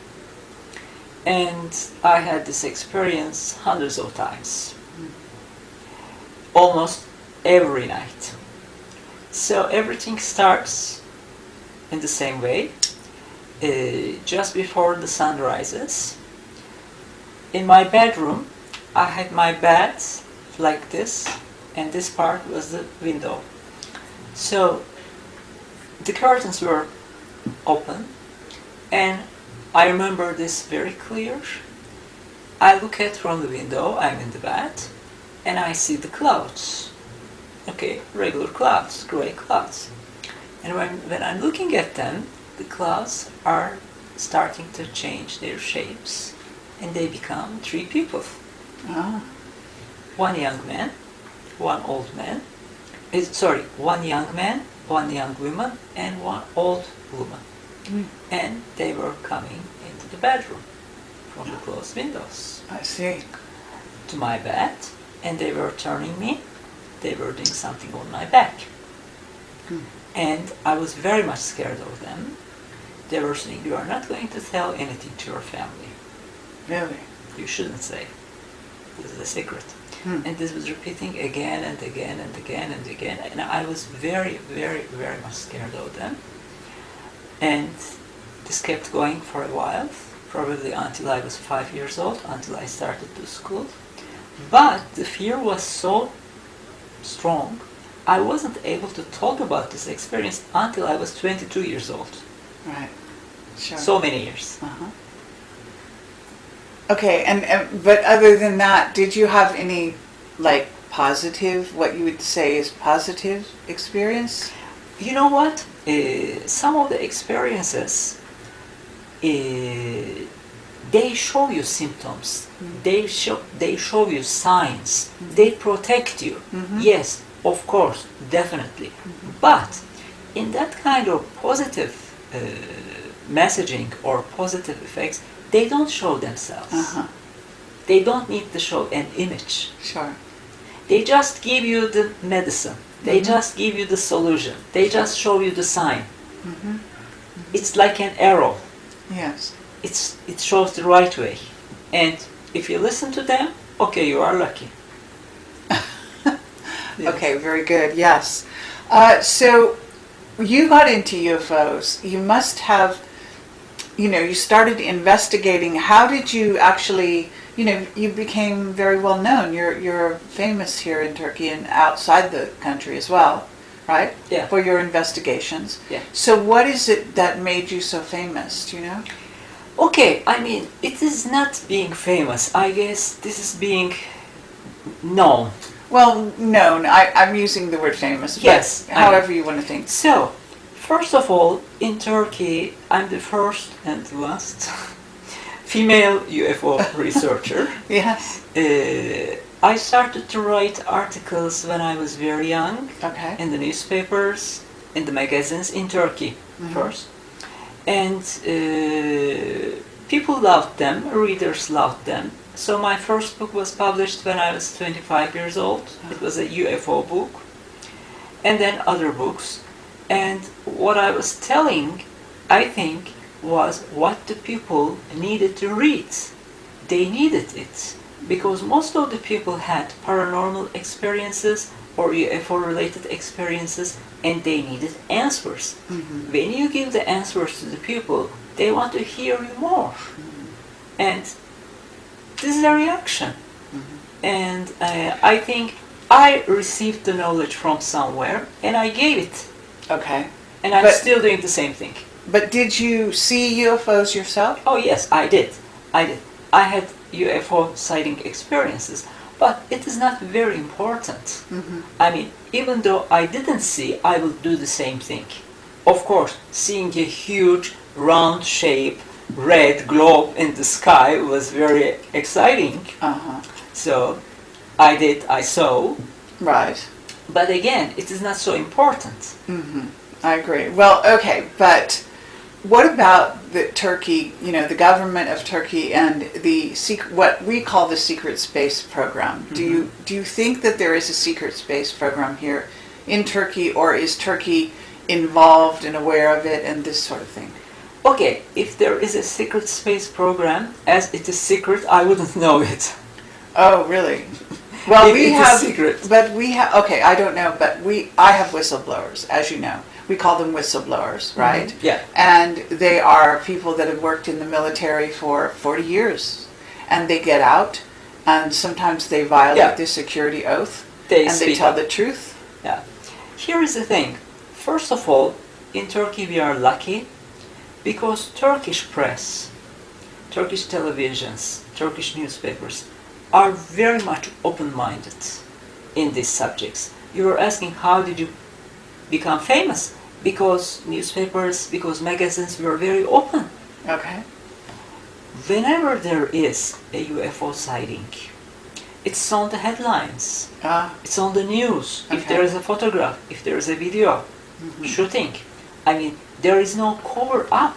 And I had this experience hundreds of times. Almost every night. So everything starts in the same way. Just before the sun rises. In my bedroom, I had my bed like this, and this part was the window. So the curtains were open, and I remember this very clear. I look at from the window, I'm in the bed, and I see the clouds. Okay, regular clouds, gray clouds. And when I'm looking at them, the clouds are starting to change their shapes, and they become 3 people. Ah. One young man, one old man, one young man, one young woman, and one old woman. And they were coming into the bedroom from the closed windows I see. to my bed, and they were turning me. They were doing something on my back. And I was very much scared of them. They were saying, "You are not going to tell anything to your family. Really? You shouldn't say. This is a secret." And this was repeating again and again and again and again. And I was very, very, very much scared of them. And this kept going for a while, probably until I was 5 years old, until I started to school. But the fear was so strong, I wasn't able to talk about this experience until I was 22 years old. Right. Sure. So many years. Okay, and but other than that, did you have any like positive, what you would say is positive experience? You know what? Some of the experiences, they show you symptoms. They show you signs. They protect you. Yes, of course, definitely. But in that kind of positive messaging or positive effects, they don't show themselves. They don't need to show an image. Sure. They just give you the medicine. They just give you the solution. They just show you the sign. It's like an arrow. Yes. It shows the right way. And if you listen to them, okay, you are lucky. Yes. Okay, very good. Yes. So you got into UFOs. You must have, you started investigating. How did you actually, you became very well known. You're famous here in Turkey and outside the country as well, right? Yeah. For your investigations. Yeah. So what is it that made you so famous? Do you know? Okay, I mean, it is not being famous. I guess this is being known. Well, known. I'm using the word famous. But Yes, however you want to think. So, first of all, in Turkey, I'm the first and last female UFO researcher. Yes. I started to write articles when I was very young. Okay. In the newspapers, in the magazines in Turkey first. And people loved them, readers loved them. So my first book was published when I was 25 years old. It was a UFO book. and then other books. And what I was telling, I think, was what the people needed to read. They needed it because most of the people had paranormal experiences or UFO-related experiences, and they needed answers. When you give the answers to the people, they want to hear you more. And this is a reaction. And I think I received the knowledge from somewhere, and I gave it. Okay. And I'm still doing the same thing. But did you see UFOs yourself? Oh yes, I did. I had UFO sighting experiences, but it is not very important. I mean, even though I didn't see, I will do the same thing. Of course, seeing a huge round shape, red globe in the sky was very exciting. So I saw. Right. But again, it is not so important. I agree. Well, okay, but what about the Turkey, you know, the government of Turkey and the what we call the secret space program? Do you think that there is a secret space program here in Turkey, or is Turkey involved and aware of it and this sort of thing? Okay, if there is a secret space program, as it is secret, I wouldn't know it. Oh, really? Well, we have, secret. but we have. Okay, I don't know, but I have whistleblowers, as you know. We call them whistleblowers, right? Yeah. And they are people that have worked in the military for 40 years, and they get out, and sometimes they violate the security oath, and they tell the truth. Yeah. Here is the thing. First of all, in Turkey we are lucky because Turkish press, Turkish televisions, Turkish newspapers are very much open-minded in these subjects. You were asking how did you become famous? Because newspapers, because magazines were very open. Okay. Whenever there is a UFO sighting, it's on the headlines. It's on the news. Okay. If there is a photograph, if there is a video shooting, I mean, there is no cover up.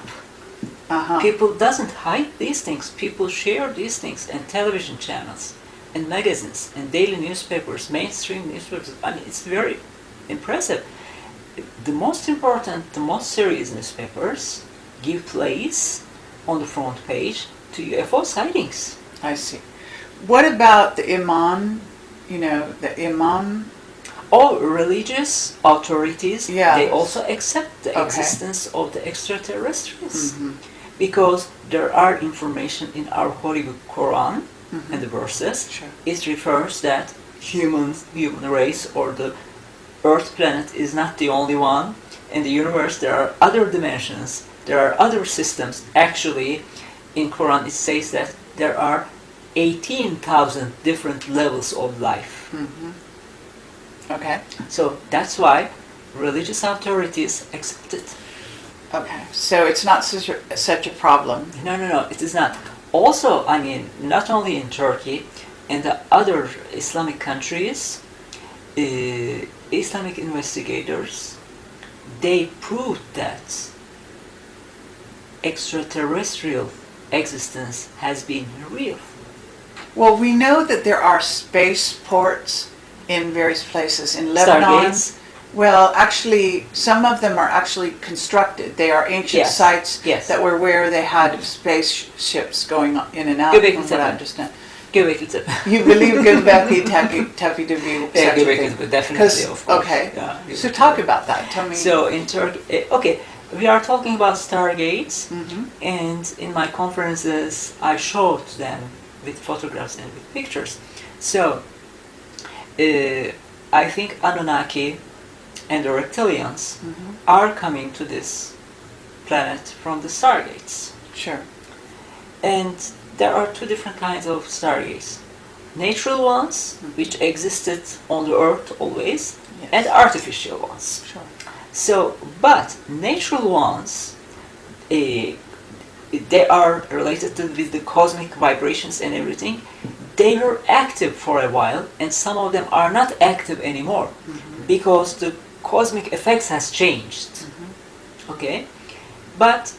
People doesn't hide these things. People share these things, and television channels, and magazines, and daily newspapers, mainstream newspapers. I mean, it's very impressive. The most important, the most serious newspapers give place on the front page to UFO sightings. I see. What about the imam? You know, the imam. All religious authorities, they also accept the Okay. existence of the extraterrestrials. Because there are information in our Holy Book Quran and the verses. Sure. It refers that human race or the Earth planet is not the only one. In the universe there are other dimensions, there are other systems. Actually, in Quran it says that there are 18,000 different levels of life. Okay. So that's why religious authorities accept it. Okay. So it's not such a problem. No, it is not. Also, I mean, not only in Turkey, in the other Islamic countries, Islamic investigators, they proved that extraterrestrial existence has been real. Well, we know that there are spaceports in various places in Lebanon. Stargates. Well, actually, some of them are actually constructed. They are ancient sites that were where they had spaceships going in and out, from what I understand. You believe Göbekli Tepe to be such a thing? Definitely, of course. Okay. Yeah, So talk about that. Tell me. So in Turkey, okay, we are talking about stargates, and in my conferences I showed them with photographs and with pictures. So I think Anunnaki and the reptilians are coming to this planet from the stargates. Sure. And there are two different kinds of stargates. Natural ones, which existed on the Earth always, and artificial ones. Sure. So, but natural ones, they are related with the cosmic vibrations and everything. They were active for a while, and some of them are not active anymore because the cosmic effects has changed. Okay, but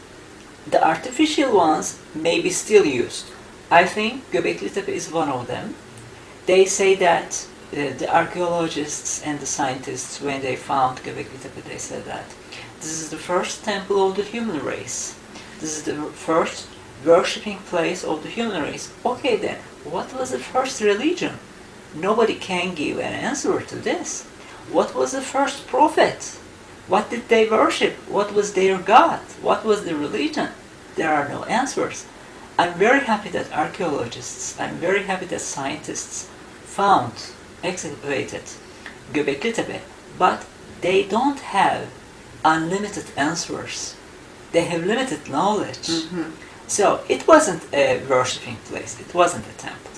the artificial ones may be still used. I think Göbekli Tepe is one of them. They say that the archaeologists and the scientists, when they found Göbekli Tepe, they said that this is the first temple of the human race. This is the first worshipping place of the human race. Okay then, what was the first religion? Nobody can give an answer to this. What was the first prophet? What did they worship? What was their god? What was the religion? There are no answers. I'm very happy that archaeologists, I'm very happy that scientists found, excavated Göbekli Tepe, but they don't have unlimited answers. They have limited knowledge. Mm-hmm. So it wasn't a worshipping place. It wasn't a temple.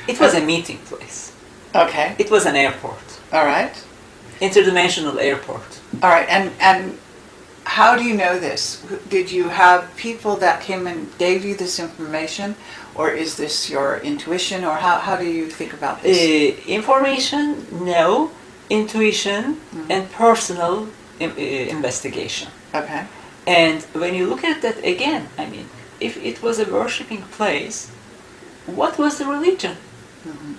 It was a meeting place. Okay. It was an airport. All right. Interdimensional airport. All right. And how do you know this? Did you have people that came and gave you this information, or is this your intuition, or how do you think about this? Information, no. Intuition, Mm-hmm. and personal investigation. Okay. And when you look at that again, I mean, if it was a worshipping place, what was the religion? Mm-hmm.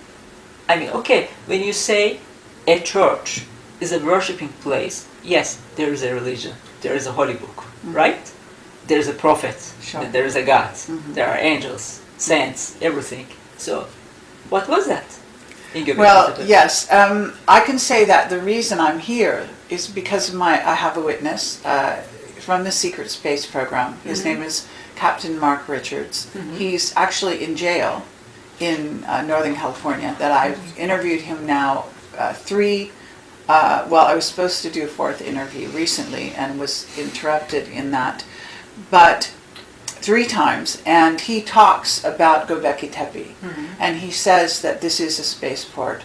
I mean, okay, when you say a church is a worshipping place, yes, there is a religion, there is a holy book, Mm-hmm. right? There is a prophet, Sure. there is a God, Mm-hmm. there are angels, saints, everything. So, what was that? in Göbekli Well, Tepe? yes, I can say that the reason I'm here is because of I have a witness from the Secret Space Program. His Mm-hmm. name is Captain Mark Richards. Mhm. He's actually in jail in Northern California. That I've interviewed him now three. Well, I was supposed to do a fourth interview recently and was interrupted in that, but 3 times. And he talks about Göbekli Tepe, Mhm. and he says that this is a spaceport.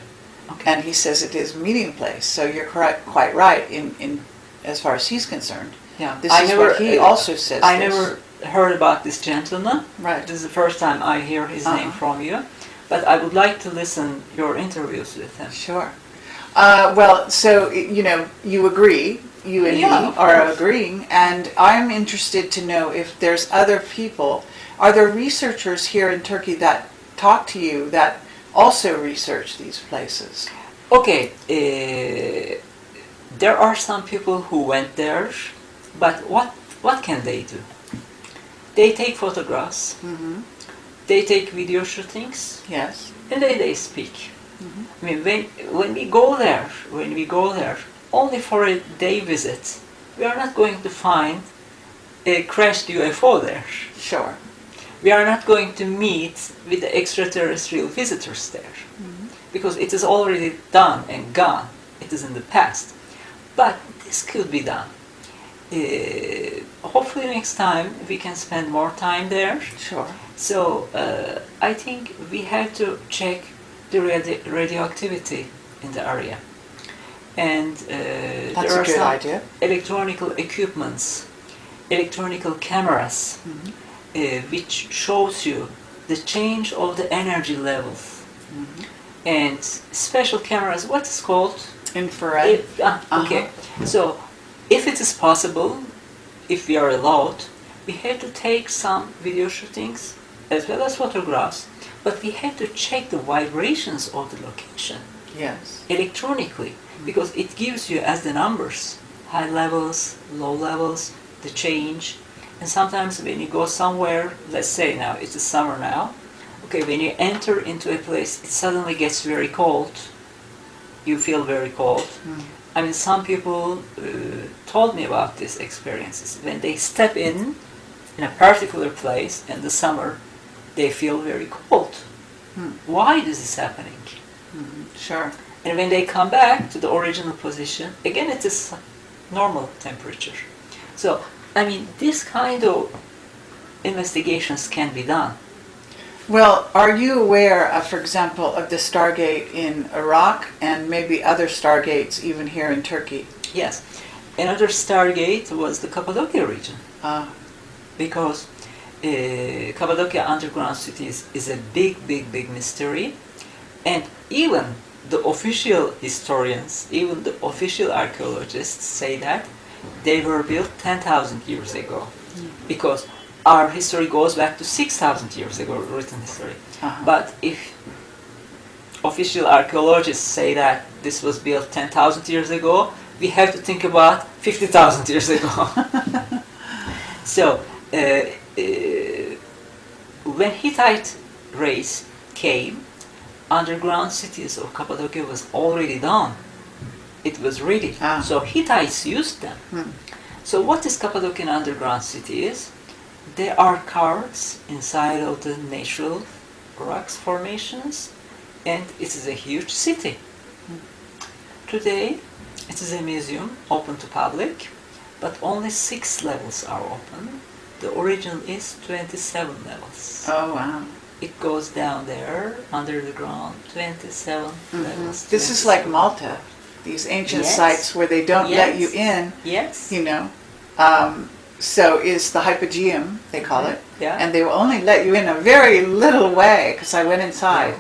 Okay. And he says it is a meeting place. So you're correct, quite right in as far as he's concerned. Yeah. This is what he also says. I this. never heard about this gentleman. Right. This is the first time I hear his name Uh-huh. from you. But I would like to listen your interviews with him. Sure. Well, so you agree. You and Yeah, he of are course. agreeing, and I'm interested to know if there's other people. Are there researchers here in Turkey that talk to you that also research these places? Okay, there are some people who went there, but what can they do? They take photographs, Mm-hmm. they take video shootings, Yes. and they speak. Mhm. I mean, when we go there, only for a day visit, we are not going to find a crashed UFO there. Sure. We are not going to meet with the extraterrestrial visitors there, because it is already done and gone. It is in the past. But this could be done. Hopefully next time we can spend more time there. Sure. So I think we have to check the radioactivity in the area. And That's there a are good some idea. electronical equipments, electronical cameras, which shows you the change of the energy levels. And special cameras, what is called? Infrared. Okay, so if it is possible, if we are allowed, we have to take some video shootings as well as photographs, but we have to check the vibrations of the location Yes. electronically, because it gives you as the numbers, high levels, low levels, the change. And sometimes when you go somewhere, let's say now it's the summer now, okay, when you enter into a place, it suddenly gets very cold. You feel very cold. I mean, some people told me about these experiences. When they step in a particular place in the summer, they feel very cold. Why this is happening? Sure. And when they come back to the original position, again it is normal temperature. So, I mean, this kind of investigations can be done. Well, are you aware of, for example, of the Stargate in Iraq and maybe other Stargates even here in Turkey? Yes. Another Stargate was the Cappadocia region, because Cappadocia underground cities is a big mystery, and even the official historians, even the official archaeologists say that they were built 10,000 years ago, because our history goes back to 6,000 years ago, written history. Uh-huh. But if official archaeologists say that this was built 10,000 years ago, we have to think about 50,000 years ago. So, when Hittite race came, underground cities of Cappadocia was already done. It was ready. Ah. So Hittites used them. So what this Cappadocian underground city is? There are caverns inside of the natural rocks formations, and it is a huge city. Today, it is a museum open to public, but only 6 levels are open. The original is 27 levels. Oh, wow. It goes down there, under the ground, 27 levels. This is like Malta, these ancient Yes. sites where they don't let Yes. you in, Yes. you know. So is the Hypogeum, they call it. Yeah. And they will only let you in a very little way, because I went inside,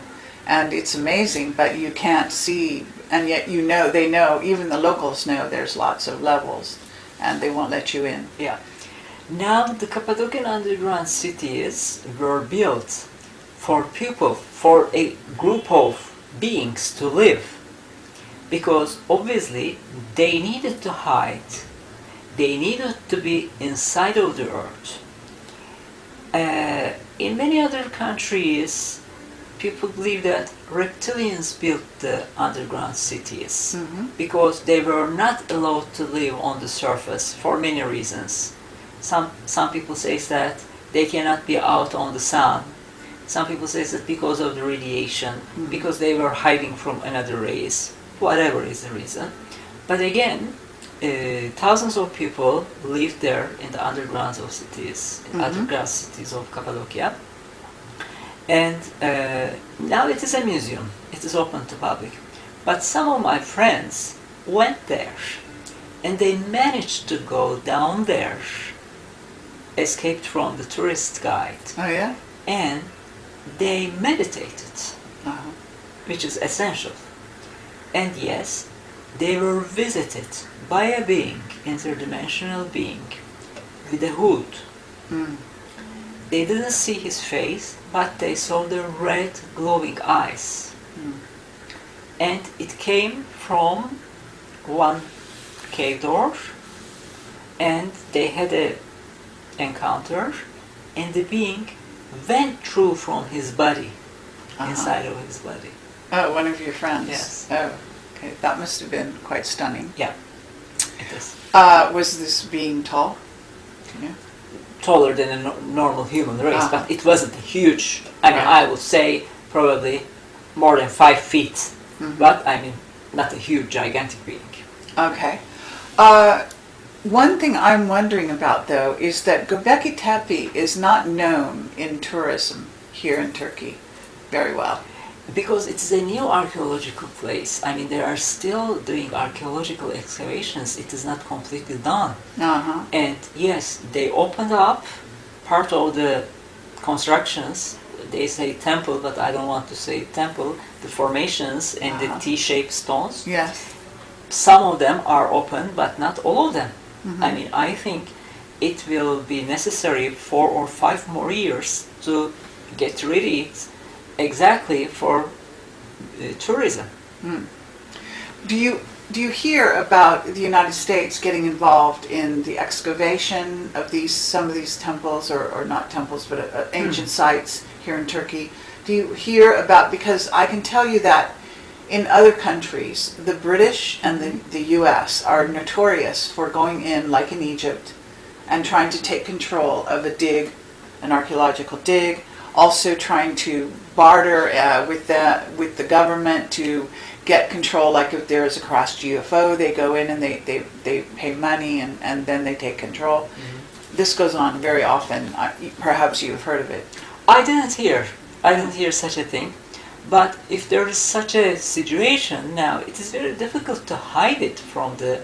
and it's amazing, but you can't see, and yet you know, they know, even the locals know there's lots of levels, and they won't let you in. Yeah. Now the Cappadocian underground cities were built for people, for a group of beings to live, because obviously they needed to hide. They needed to be inside of the earth. In many other countries, people believe that reptilians built the underground cities because they were not allowed to live on the surface for many reasons. Some people say that they cannot be out on the sun. Some people say that because of the radiation, because they were hiding from another race, whatever is the reason. But again, thousands of people lived there in the undergrounds of cities, underground cities of Cappadocia. And now it is a museum. It is open to public. But some of my friends went there, and they managed to go down there, escaped from the tourist guide, Oh, yeah? and they meditated, Uh-huh. which is essential. And yes, they were visited by a being, interdimensional being, with a hood. They didn't see his face, but they saw the red glowing eyes. And it came from one cave door, and they had a encounter, and the being went through from his body, inside of his body. Oh, one of your friends? Yes. Oh, okay. That must have been quite stunning. Yeah, it is. Was this being tall? Yeah. Taller than a normal human race, Uh-huh. but it wasn't huge. I mean, Right. I would say probably more than 5 feet, but I mean, not a huge, gigantic being. Okay. One thing I'm wondering about, though, is that Göbekli Tepe is not known in tourism here in Turkey very well. Because it's a new archaeological place. I mean, they are still doing archaeological excavations. It is not completely done. Uh-huh. And yes, they opened up part of the constructions. They say temple, but I don't want to say temple. The formations and the T-shaped stones. Yes. Some of them are open, but not all of them. I mean, I think it will be necessary 4 or 5 more years to get ready exactly for tourism. Do you hear about the United States getting involved in the excavation of some of these temples, or not temples, but ancient sites here in Turkey? Do you hear about, because I can tell you that in other countries, the British and the US are notorious for going in, like in Egypt, and trying to take control of a dig, an archaeological dig, also trying to barter with the government to get control, like if there is a crashed UFO, they go in and they pay money and then they take control. This goes on very often. Perhaps you've heard of it. I didn't hear such a thing. But if there is such a situation now, it is very difficult to hide it from the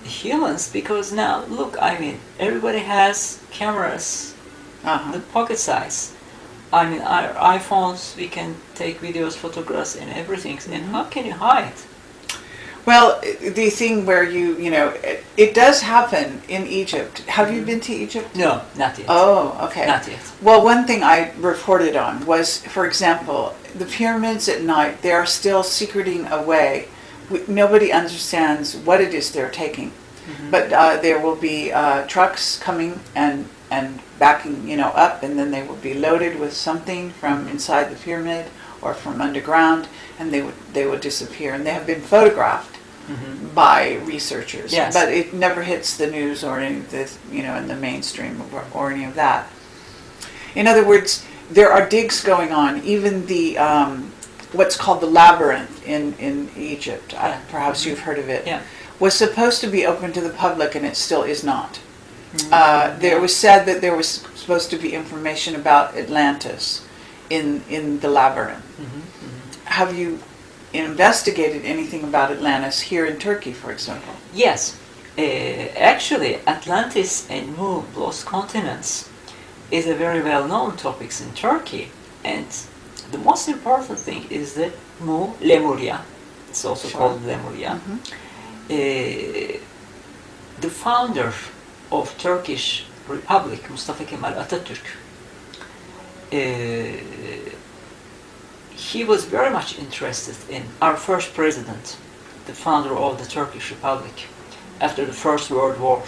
humans, because now, look, I mean, everybody has cameras, the pocket size. I mean, our iPhones, we can take videos, photographs, and everything. And how can you hide? Well, the thing where it does happen in Egypt. Have you been to Egypt? No, not yet. Oh, okay. Not yet. Well, one thing I reported on was, for example, the pyramids at night, they are still secreting away. Nobody understands what it is they're taking. But there will be trucks coming and backing, up, and then they will be loaded with something from inside the pyramid or from underground, and they would disappear. And they have been photographed by researchers, Yes. but it never hits the news or any of this, in the mainstream or any of that. In other words, there are digs going on. Even the what's called the labyrinth in Egypt, perhaps you've heard of it, was supposed to be open to the public, and it still is not. There was said that there was supposed to be information about Atlantis in the labyrinth. Have you investigated anything about Atlantis here in Turkey, for example? Yes. Actually, Atlantis and Mu, lost continents, is a very well-known topic in Turkey. And the most important thing is that Mu, Lemuria, it's also called Lemuria, the founder of Turkish Republic, Mustafa Kemal Atatürk, he was very much interested in our first president, the founder of the Turkish Republic, after the First World War.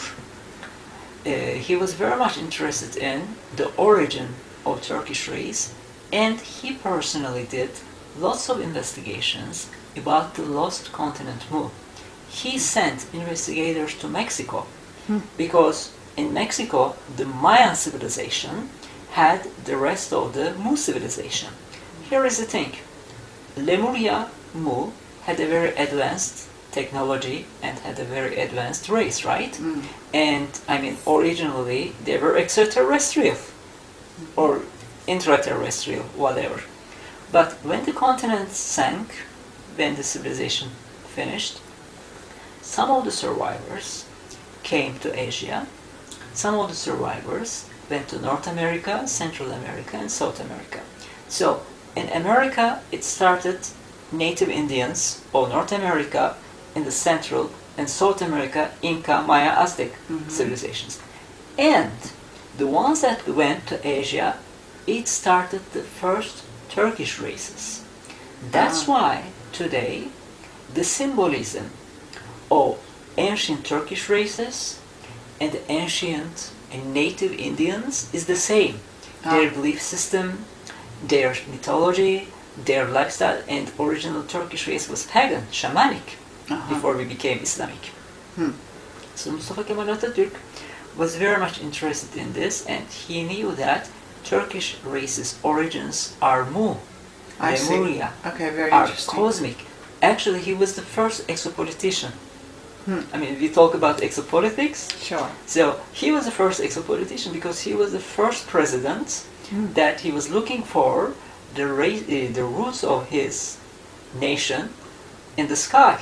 He was very much interested in the origin of Turkish race, and he personally did lots of investigations about the lost continent Mu. He sent investigators to Mexico because in Mexico the Mayan civilization had the rest of the Mu civilization. Here is the thing. Lemuria, Mu, had a very advanced technology and had a very advanced race, right? And I mean, originally they were extraterrestrial or intraterrestrial, whatever. But when the continent sank, when the civilization finished, some of the survivors came to Asia, some of the survivors went to North America, Central America, and South America. So in America, it started native Indians of North America in the Central and South America, Inca, Maya, Aztec civilizations. And the ones that went to Asia, it started the first Turkish races. That's why today the symbolism of ancient Turkish races and the ancient and native Indians is the same. Their belief system, their mythology, their lifestyle, and original Turkish race was pagan, shamanic, before we became Islamic. So Mustafa Kemal Atatürk was very much interested in this, and he knew that Turkish race's origins are Mu, Lemuria, very are interesting. cosmic. Actually, he was the first exopolitician. I mean, we talk about exopolitics. Sure. So he was the first exopolitician because he was the first president that he was looking for the roots of his nation in the sky.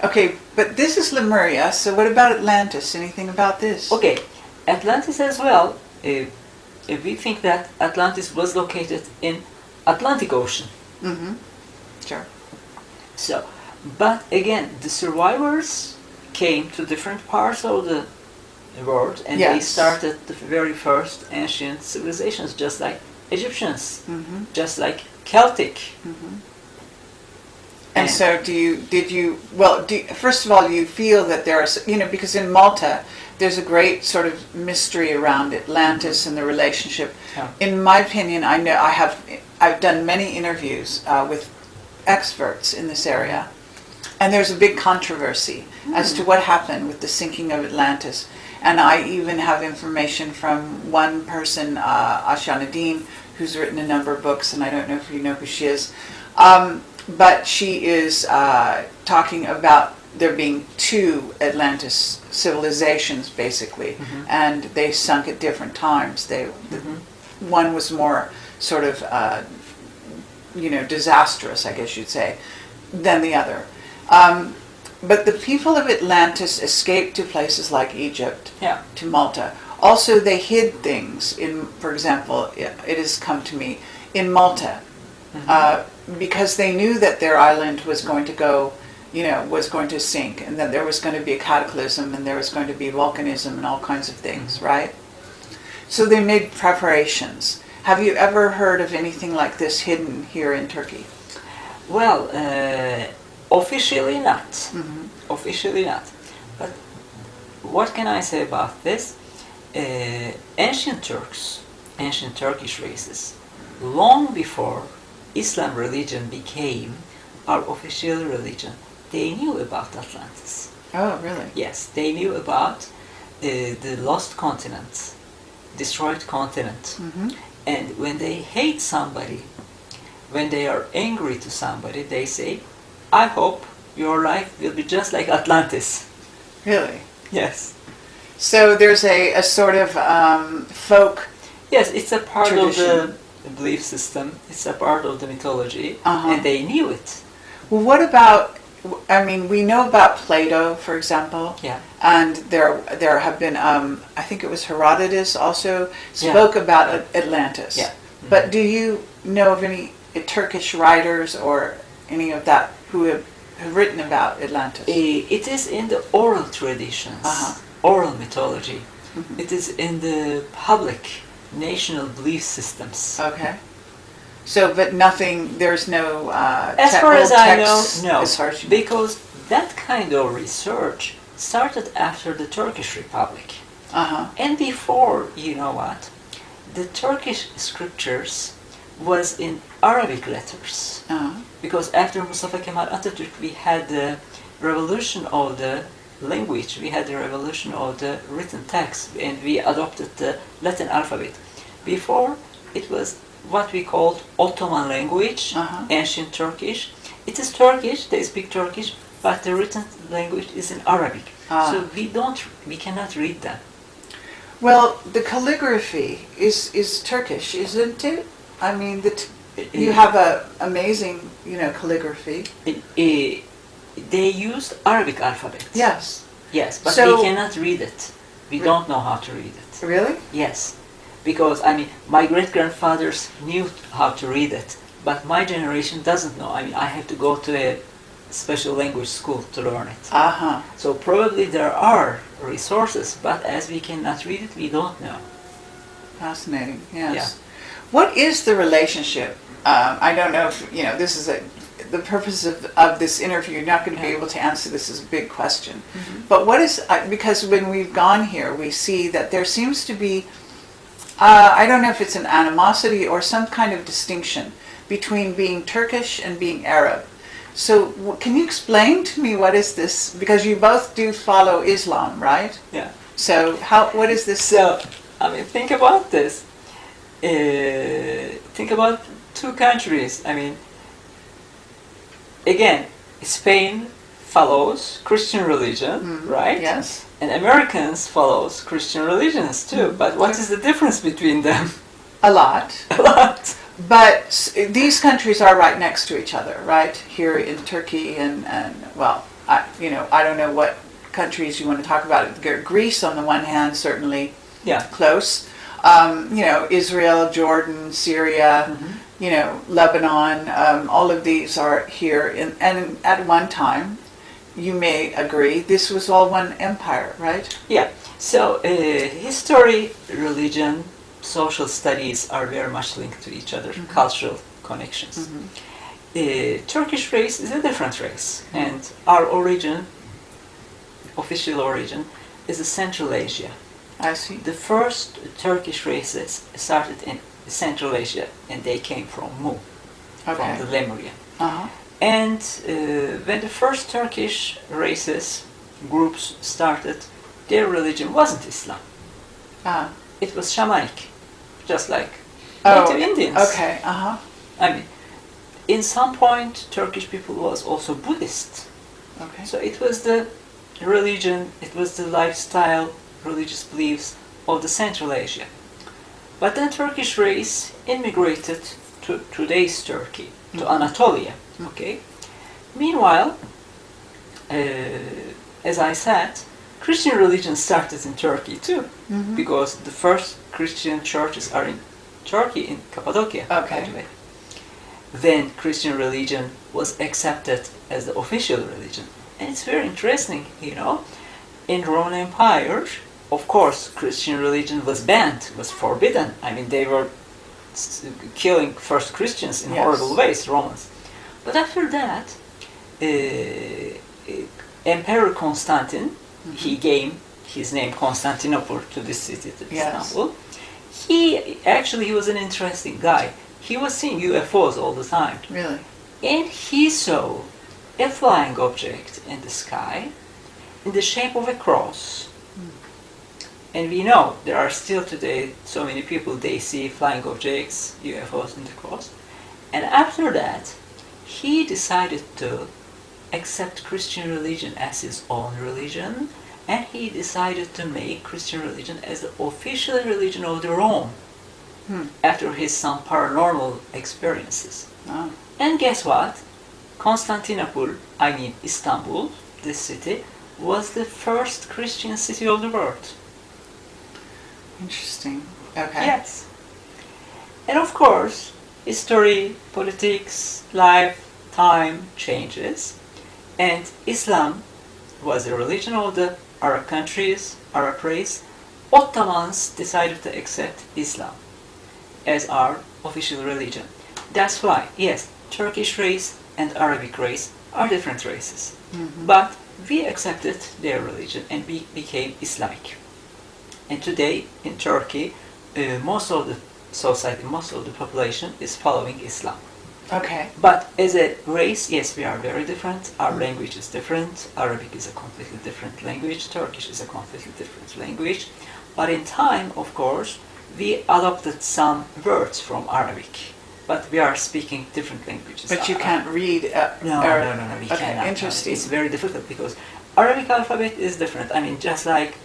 Okay, but this is Lemuria, so what about Atlantis? Anything about this? Okay, Atlantis as well. If we think that Atlantis was located in Atlantic Ocean. Sure. So, but again, the survivors came to different parts of the world, and they started the very first ancient civilizations, just like Egyptians, just like Celtic. And so first of all, do you feel that there are, because in Malta, there's a great sort of mystery around Atlantis and the relationship. In my opinion, I know I've done many interviews with experts in this area, and there's a big controversy as to what happened with the sinking of Atlantis. And I even have information from one person, Asha Nadine, who's written a number of books, and I don't know if you know who she is, but she is talking about there being two Atlantis civilizations, basically, and they sunk at different times. One was more sort of, disastrous, I guess you'd say, than the other. But the people of Atlantis escaped to places like Egypt, to Malta. Also, they hid things for example, it has come to me, in Malta, because they knew that their island was going to go was going to sink, and that there was going to be a cataclysm, and there was going to be volcanism and all kinds of things, right? So they made preparations. Have you ever heard of anything like this hidden here in Turkey? Well, officially not. Mm-hmm. Officially not. But what can I say about this? Ancient Turks, ancient Turkish races, long before Islam religion became our official religion, they knew about Atlantis. Oh, really? Yes, they knew about the lost continent, destroyed continent. Mm-hmm. And when they hate somebody, when they are angry to somebody, they say, I hope your life will be just like Atlantis. Really? Yes. So there's a sort of folk. Yes, it's a part Tradition. of the belief system. It's a part of the mythology, Uh-huh. and they knew it. Well, what about? I mean, we know about Plato, for example. Yeah. And there have been, I think it was Herodotus also spoke about Atlantis. Yeah. But do you know of any Turkish writers or any of that who have written about Atlantis? It is in the oral traditions, Uh-huh. oral mythology. Mhm. It is in the public national belief systems. Okay. So, but nothing, there's no As far as I know, texts no. as far as you know. Because that kind of research started after the Turkish Republic. Uh-huh. And before, you know what, the Turkish scriptures was in Arabic letters. Uh-huh. Because after Mustafa Kemal Atatürk, we had the revolution of the language, we had the revolution of the written text, and we adopted the Latin alphabet. Before, it was what we called Ottoman language, Uh-huh. ancient Turkish. It is Turkish, they speak Turkish, but the written language is in Arabic. Ah. So we cannot read them. Well, the calligraphy is Turkish, isn't it? I mean, you have a amazing, calligraphy. They used Arabic alphabet. Yes. Yes, but So- we cannot read it. We don't know how to read it. Really? Yes, because my great-grandfathers knew how to read it, but my generation doesn't know. I have to go to a special language school to learn it. Uh-huh. So probably there are resources, but as we cannot read it, we don't know. Fascinating. Yes. Yeah. What is the relationship? I don't know if this is the purpose of this interview. You're not going to be able to answer this as a big question. Mm-hmm. But what is because when we've gone here, we see that there seems to be. I don't know if it's an animosity or some kind of distinction between being Turkish and being Arab. So can you explain to me what is this? Because you both do follow Islam, right? Yeah. So what is this? So, think about this. Think about two countries. Again, Spain follows Christian religion, right? Yes. And Americans follows Christian religions too. But what is the difference between them? A lot. A lot. But these countries are right next to each other, right? Here in Turkey and well, I don't know what countries you want to talk about. Greece on the one hand, certainly Yeah. close. Israel, Jordan, Syria, Lebanon, all of these are here. And at one time, you may agree, this was all one empire, right? Yeah. So history, religion, social studies are very much linked to each other, cultural connections. Turkish race is a different race, and our origin, official origin, is Central Asia. I see. The first Turkish races started in Central Asia, and they came from Mu, from the Okay. Lemurian. Uh-huh. And when the first Turkish races, groups started, their religion wasn't Islam. Ah. It was shamanic, just like Oh, native Indians. okay. Uh-huh. In some point, Turkish people was also Buddhist. Okay. So it was the religion, it was the lifestyle, religious beliefs of the Central Asia. But then Turkish race immigrated to today's Turkey, to Anatolia. Okay. Meanwhile, as I said, Christian religion started in Turkey too, because the first Christian churches are in Turkey, in Cappadocia, by Okay. the way. when Christian religion was accepted as the official religion. And it's very interesting, you know. In Roman Empire, of course, Christian religion was banned, was forbidden. I mean, they were killing first Christians in horrible ways, Romans. But after that, Emperor Constantine, he gave his name Constantinople to this city, to Istanbul. He was an interesting guy. He was seeing UFOs all the time. Really? And he saw a flying object in the sky in the shape of a cross. And we know there are still today so many people, they see flying objects, UFOs in the cross. And after that, he decided to accept Christian religion as his own religion, and he decided to make Christian religion as the official religion of the Rome after some paranormal experiences. Oh. And guess what? Constantinople, I mean Istanbul, this city, was the first Christian city of the world. Interesting. Okay. Yes. And of course, history, politics, life, time changes. And Islam was the religion of the Arab countries, Arab race. Ottomans decided to accept Islam as our official religion. That's why, yes, Turkish race and Arabic race are different races. But we accepted their religion and we became Islamic. And today in Turkey, most of the society, most of the population is following Islam. Okay. But as a race, yes, we are very different. Our language is different. Arabic is a completely different language. Turkish is a completely different language. But in time, of course, we adopted some words from Arabic. But we are speaking different languages. But you can't read No, we cannot. Interesting. It's very difficult because Arabic alphabet is different. I mean, just like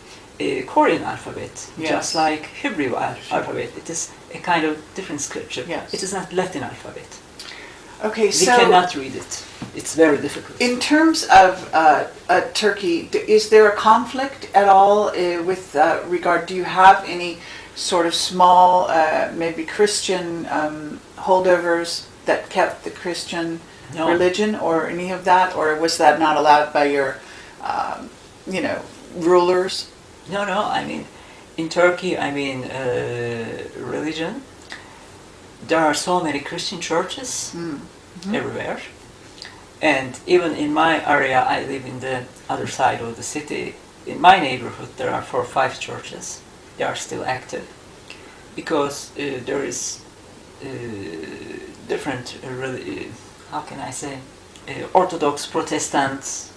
Korean alphabet, just like Hebrew alphabet, it is a kind of different scripture. Yes. It is not Latin alphabet. Okay, We so cannot read it. It's very difficult. in terms of Turkey, is there a conflict at all with regard? Do you have any sort of small, maybe Christian holdovers that kept the Christian No. religion, or any of that, or was that not allowed by your, rulers? No, I mean, in Turkey, I mean, religion, there are so many Christian churches everywhere. And even in my area, I live in the other side of the city. In my neighborhood, there are 4 or 5 churches. They are still active. Because there is different, how can I say, Orthodox, Protestants,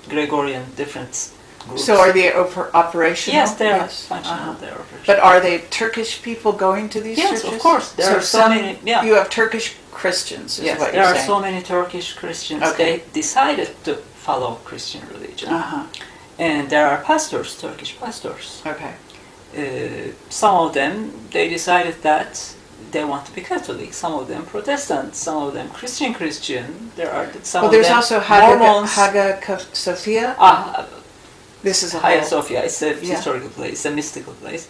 Gregorian, different groups. So are they operational? Yes, they are functional. They are operational. But are they Turkish people going to these Yes, churches? of course. There are so many. Yeah. You have Turkish Christians, is Yes, what there you're are saying. so many Turkish Christians. Okay. They decided to follow Christian religion. Uh-huh. And there are pastors, Turkish pastors. Okay. Some of them, they decided that they want to be Catholic. Some of them Protestant. Some of them Christian. There are some Well, of there's them also Mormons. Hagia Sophia. This is a Hagia whole... Sophia. It's a historical place, it's a mystical place.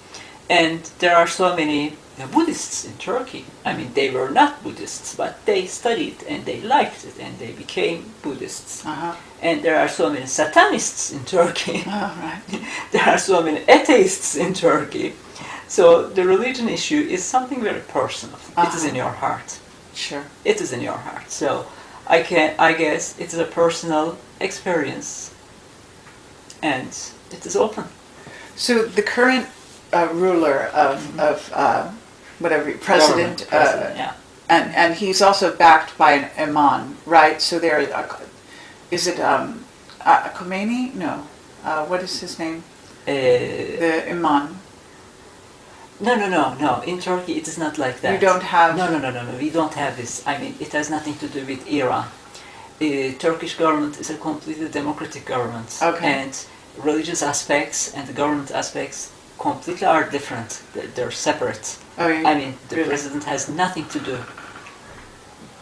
And there are so many Buddhists in Turkey. I mean, they were not Buddhists, but they studied and they liked it and they became Buddhists. Uh-huh. And there are so many Satanists in Turkey. Oh, right. There are so many atheists in Turkey. So the religion issue is something very personal. It is in your heart. Sure. It is in your heart. So I guess it is a personal experience and it is open. So the current ruler of whatever, president, yeah. and he's also backed by an imam, right? So there, is it Khomeini? No. What is his name? The imam. No. In Turkey, it is not like that. You don't have... No. We don't have this. I mean, it has nothing to do with Iran. Turkish government is a completely democratic government. Okay. And religious aspects and the government aspects completely are different. They're separate. Oh, yeah. I mean, the president has nothing to do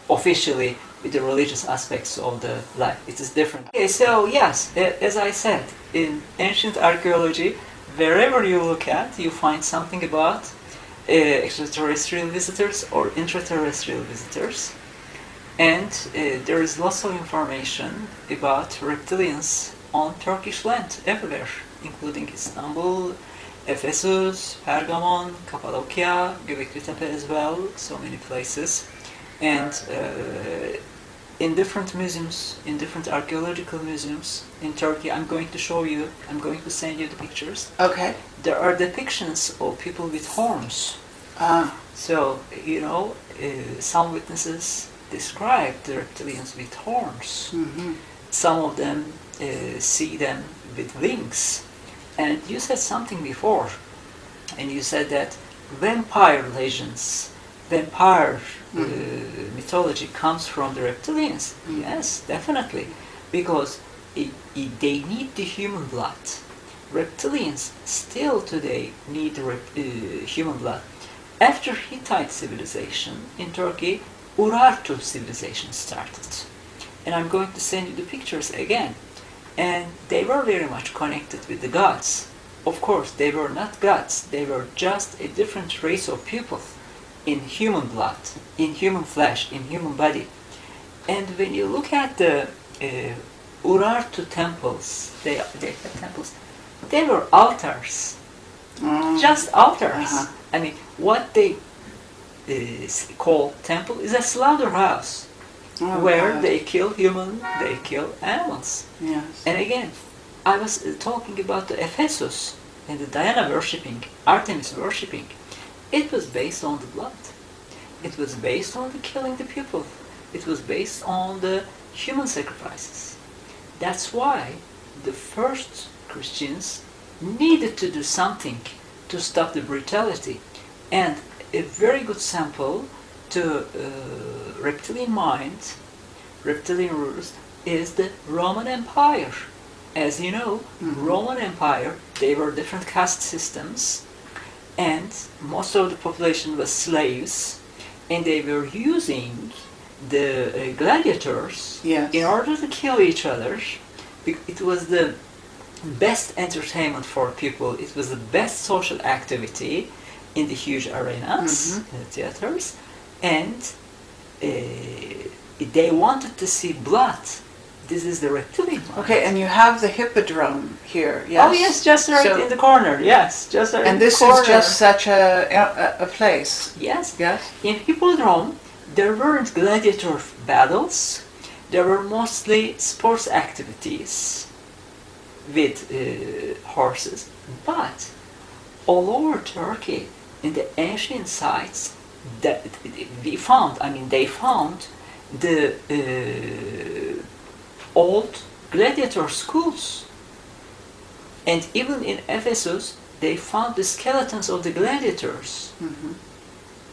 officially with the religious aspects of the life. It is different. Okay, so yes, as I said, in ancient archaeology, wherever you look at, you find something about extraterrestrial visitors or intraterrestrial visitors. And there is lots of information about reptilians on Turkish land everywhere, including Istanbul, Ephesus, Pergamon, Cappadocia, Göbekli Tepe as well, so many places. And in different museums, in different archaeological museums in Turkey, I'm going to show you, I'm going to send you the pictures. Okay. There are depictions of people with horns. So, you know, some witnesses describe the reptilians with horns. Mm-hmm. Some of them see them with wings. And you said something before, and you said that vampire legends, vampire mythology comes from the reptilians. Yes, definitely, because they need the human blood. Reptilians still today need human blood. After Hittite civilization in Turkey, Urartu civilization started. And I'm going to send you the pictures again. And they were very much connected with the gods. Of course, they were not gods. They were just a different race of people in human blood, in human flesh, in human body. And when you look at the Urartu temples, they had temples. They were altars, just altars. I mean, what they call temple is a slaughterhouse. Where they kill human, they kill animals. Yes. And again, I was talking about the Ephesus and the Diana worshipping, Artemis worshipping. It was based on the blood. It was based on the killing the people. It was based on the human sacrifices. That's why the first Christians needed to do something to stop the brutality. And a very good sample to reptilian mind, reptilian rulers, is the Roman Empire. As you know, Roman Empire, they were different caste systems, and most of the population was slaves, and they were using the gladiators in order to kill each other. It was the best entertainment for people. It was the best social activity in the huge arenas, in the theaters. And they wanted to see blood. This is the reptilian mind. Okay, and you have the hippodrome here, yes? Oh yes, just right in the corner, yes. Just right and this is just such a place? Yes. Yes. In hippodrome, there weren't gladiator battles. There were mostly sports activities with horses. But all over Turkey, in the ancient sites, that they found the old gladiator schools, and even in Ephesus they found the skeletons of the gladiators.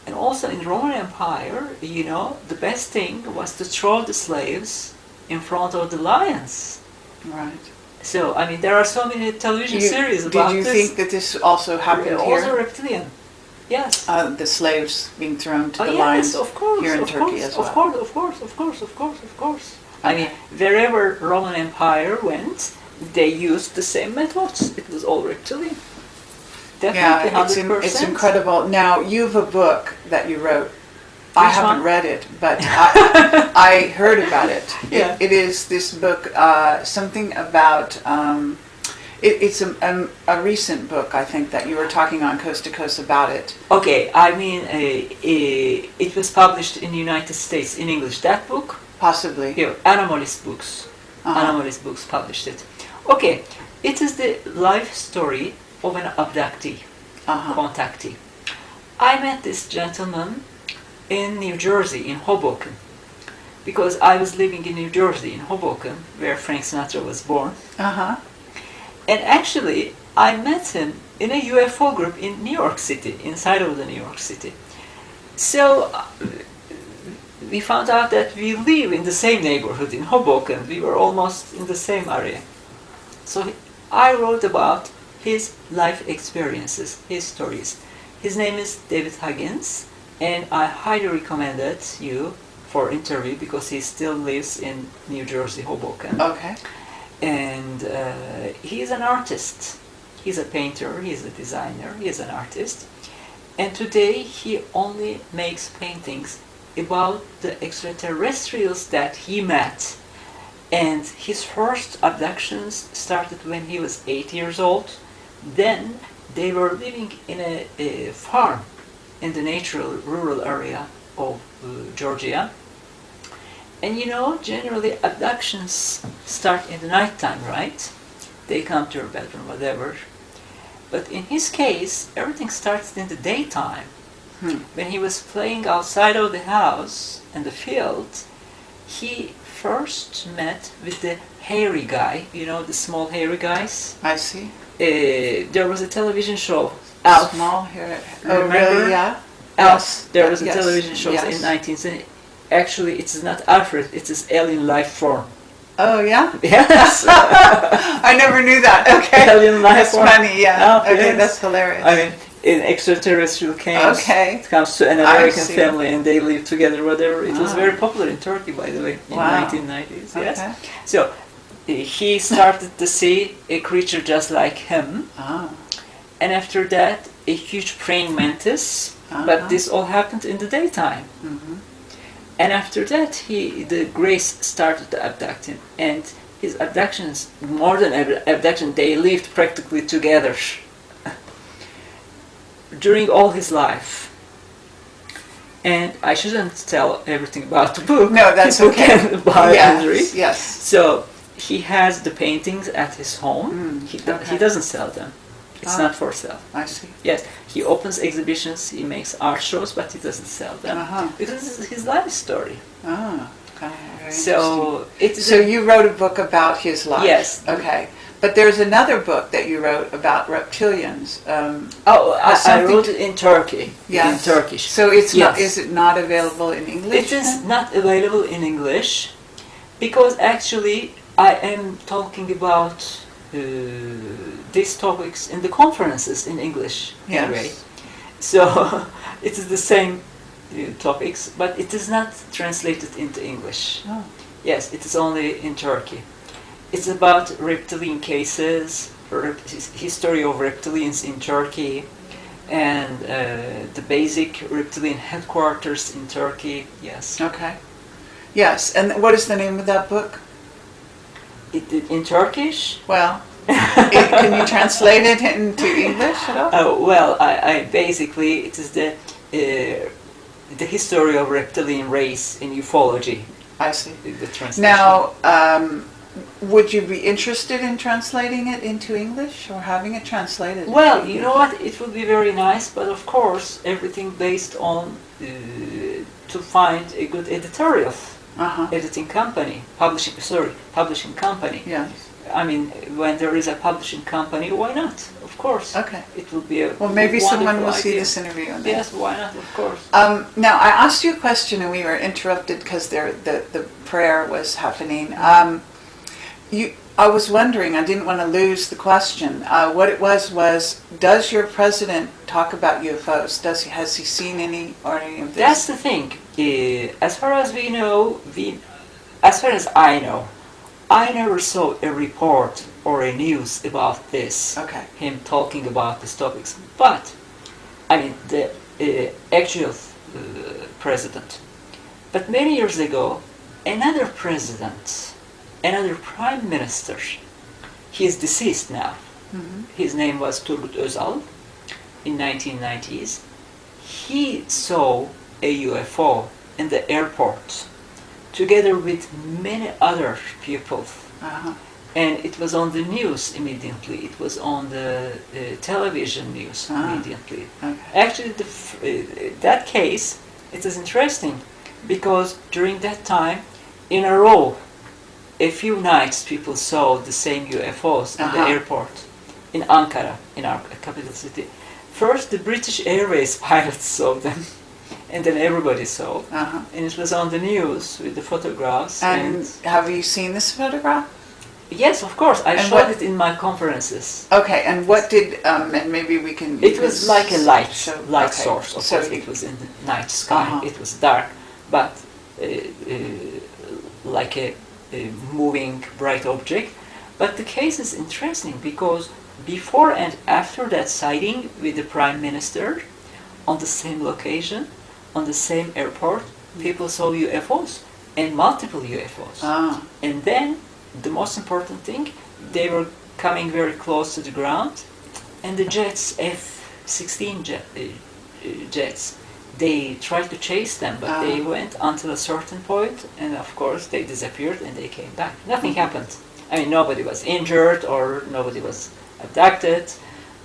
And also in Roman Empire, you know, the best thing was to throw the slaves in front of the lions. Right. So I mean, there are so many television series about this. Did you think that this also happened here? Also reptilian. Yes. The slaves being thrown to the yes, lions of course, here in of Turkey course, as well. Of course. I mean, wherever Roman Empire went, they used the same methods. It was all reptilian. Definitely, 100%. It's incredible. Now, you have a book that you wrote. I haven't read it, but I heard about it. Yeah. It is this book, something about... It's a recent book, I think, that you were talking on Coast to Coast about it. Okay, I mean, it was published in the United States in English. That book? Possibly. Yeah, Anomalist Books. Anomalist Books published it. Okay, it is the life story of an abductee, contactee. I met this gentleman in New Jersey, in Hoboken, because I was living in New Jersey, in Hoboken, where Frank Sinatra was born. And actually, I met him in a UFO group in New York City, inside of the New York City. So we found out that we live in the same neighborhood in Hoboken. We were almost in the same area. So I wrote about his life experiences, his stories. His name is David Huggins, and I highly recommend it you for interview because he still lives in New Jersey, Hoboken. Okay. And he is an artist. He's a painter, he's a designer, he's an artist. And today he only makes paintings about the extraterrestrials that he met. And his first abductions started when he was 8 years old. Then they were living in a farm in the natural rural area of Georgia. And generally abductions start in the nighttime, right? They come to your bedroom, whatever. But in his case, everything starts in the daytime. When he was playing outside of the house in the field, he first met with the hairy guy, the small hairy guys. I see. There was a television show, Alf. Small hair. Oh, really? Yeah. Alf. There was a Yes. television show Yes. in 1970. Actually, it is not Alfred, it is alien life form. Oh, yeah? Yes. I never knew that. Okay. Alien life That's form. funny, yeah. Oh, Okay, yes. that's hilarious. I mean, an extraterrestrial comes to an American see. family and they live together, whatever. It was Ah. very popular in Turkey, by the way, in Wow. 1990s. Yes. Okay. So he started to see a creature just like him, Ah. and after that, a huge praying mantis. But this all happened in the daytime. And after that, the Grace started to abduct him, and his abductions, more than abduction, they lived practically together during all his life. And I shouldn't tell everything about the book. No, that's People okay. can buy and read. Yes, yes. So he has the paintings at his home. He okay. doesn't sell them. It's not for sale. I see. Yes, he opens exhibitions, he makes art shows, but he doesn't sell them. Because this is his life story. Ah, okay. Very So So you wrote a book about his life? Yes. Okay. But there's another book that you wrote about reptilians. I wrote it in Turkey. Yes. In Turkish. So it's not. Yes. Is it not available in English? It is not available in English because actually I am talking about these topics in the conferences in English anyway. So it is the same topics, but it is not translated into English. Oh. Yes, it is only in Turkey. It's about reptilian cases, history of reptilians in Turkey, and the basic reptilian headquarters in Turkey. Yes. Okay. Yes, and what is the name of that book? In Turkish? Well, can you translate it into English at all? Oh well, I basically it is the history of reptilian race in ufology. I see. The translation. Now, would you be interested in translating it into English or having it translated? Well, into you know what? It would be very nice, but of course, everything based on to find a good editorial, editing company, publishing company. Yes. I mean, when there is a publishing company, why not? Of course. Okay. It will be a Well, maybe someone will see idea. this interview. And Yes, why not? Of course. Now, I asked you a question and we were interrupted because the prayer was happening. I was wondering, I didn't want to lose the question. What it was, does your president talk about UFOs? Has he seen any or any of this? That's the thing. As far as we know, as far as I know, I never saw a report or a news about this. Okay. Him talking about these topics. But, I mean, the actual president. But many years ago, another president, another prime minister, he is deceased now. His name was Turgut Özal in 1990s. He saw a UFO in the airport together with many other people. And it was on the news immediately. It was on the television news immediately. Okay. Actually, that case, it is interesting because during that time, in a row, a few nights people saw the same UFOs in the airport in Ankara, in our capital city. First, the British Airways pilots saw them, and then everybody saw. And it was on the news with the photographs. And have you seen this photograph? Yes, of course. I And showed what- it in my conferences. Okay, and what did, and maybe we can... It was like a light okay. source. Of So course, it was in the night sky. It was dark, but like a moving bright object. But the case is interesting because before and after that sighting with the Prime Minister on the same location, on the same airport, People saw UFOs, and multiple UFOs. Ah. And then, the most important thing, they were coming very close to the ground, and the jets, F-16 jets, they tried to chase them, but they went until a certain point, and of course they disappeared and they came back. Nothing happened. I mean, nobody was injured or nobody was abducted,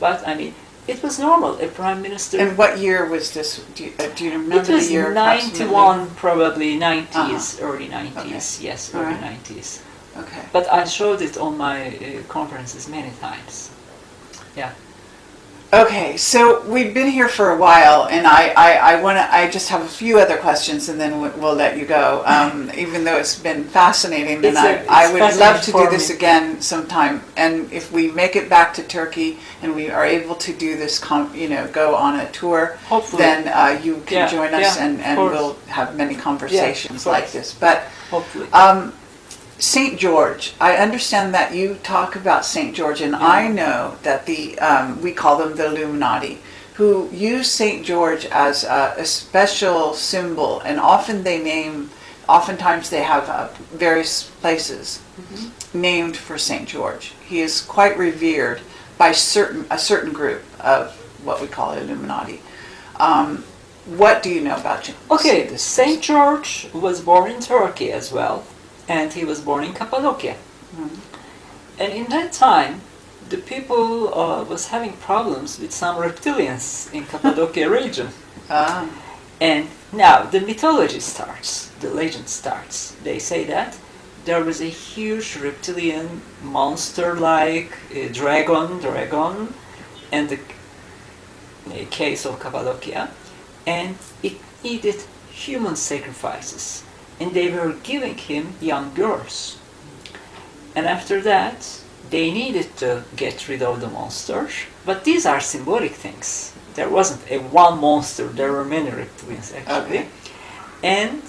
but I mean, it was normal. A prime minister. And what year was this? Do you remember it was the year? 91, probably 90s, early 90s. Okay. Yes, early 90s. Okay. But I showed it on my conferences many times. Yeah. Okay, so we've been here for a while, and I just have a few other questions, and then we'll let you go. Even though it's been fascinating, and I would love to do this again sometime. And if we make it back to Turkey and we are able to do this, go on a tour, hopefully, then you can join us, and we'll have many conversations like this. But hopefully. St. George, I understand that you talk about St. George, and I know that we call them the Illuminati, who use St. George as a special symbol, and oftentimes they have various places named for St. George. He is quite revered by a certain group of what we call Illuminati. What do you know about him? Okay, St. George was born in Turkey as well. And he was born in Cappadocia. And in that time, the people was having problems with some reptilians in Cappadocia region. And now the mythology starts, the legend starts. They say that there was a huge reptilian monster-like dragon, and the case of Cappadocia, and it needed human sacrifices. And they were giving him young girls. And after that, they needed to get rid of the monsters. But these are symbolic things. There wasn't a one monster, there were many reptilians actually. Okay. And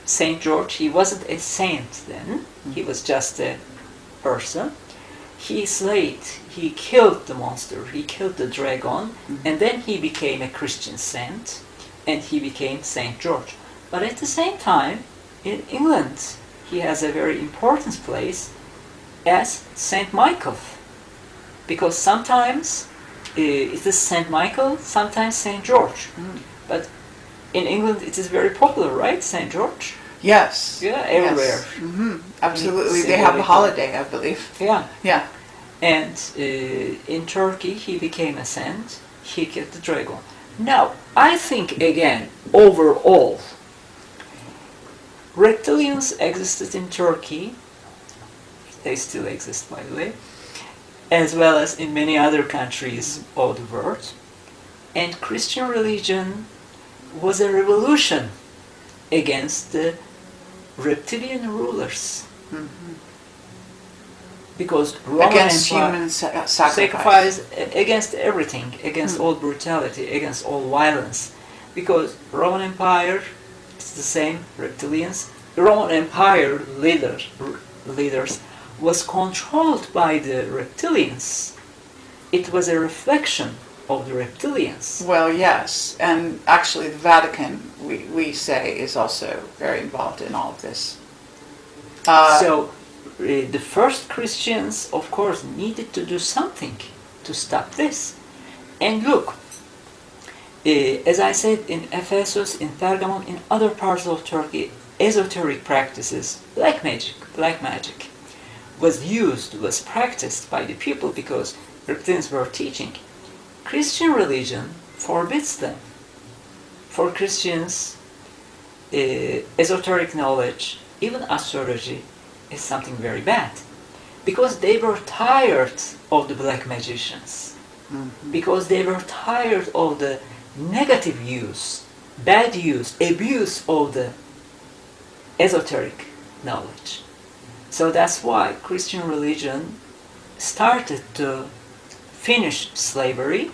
St. George, he wasn't a saint then, he was just a person. He killed the monster, he killed the dragon, and then he became a Christian saint, and he became St. George. But at the same time, in England, he has a very important place as St. Michael. Because sometimes it is St. Michael, sometimes St. George. But in England it is very popular, right, St. George? Yes. Yeah, everywhere. Yes. Absolutely. They have a holiday, I believe. Yeah. Yeah. And in Turkey he became a saint, he killed the dragon. Now, I think again, overall, reptilians existed in Turkey, they still exist by the way, as well as in many other countries of the world. And Christian religion was a revolution against the reptilian rulers. Because Roman against Empire, human sacrifice, against everything, against all brutality, against all violence. Because Roman Empire, it's the same, reptilians. The Roman Empire leaders was controlled by the reptilians. It was a reflection of the reptilians. Well, yes, and actually the Vatican, we say, is also very involved in all of this. So the first Christians, of course, needed to do something to stop this. And look, as I said, in Ephesus, in Pergamon, in other parts of Turkey, esoteric practices, black magic, was practiced by the people because reptilians were teaching. Christian religion forbids them. For Christians, esoteric knowledge, even astrology, is something very bad. Because they were tired of the black magicians. Because they were tired of the negative use, bad use, abuse of the esoteric knowledge. So that's why Christian religion started to finish slavery,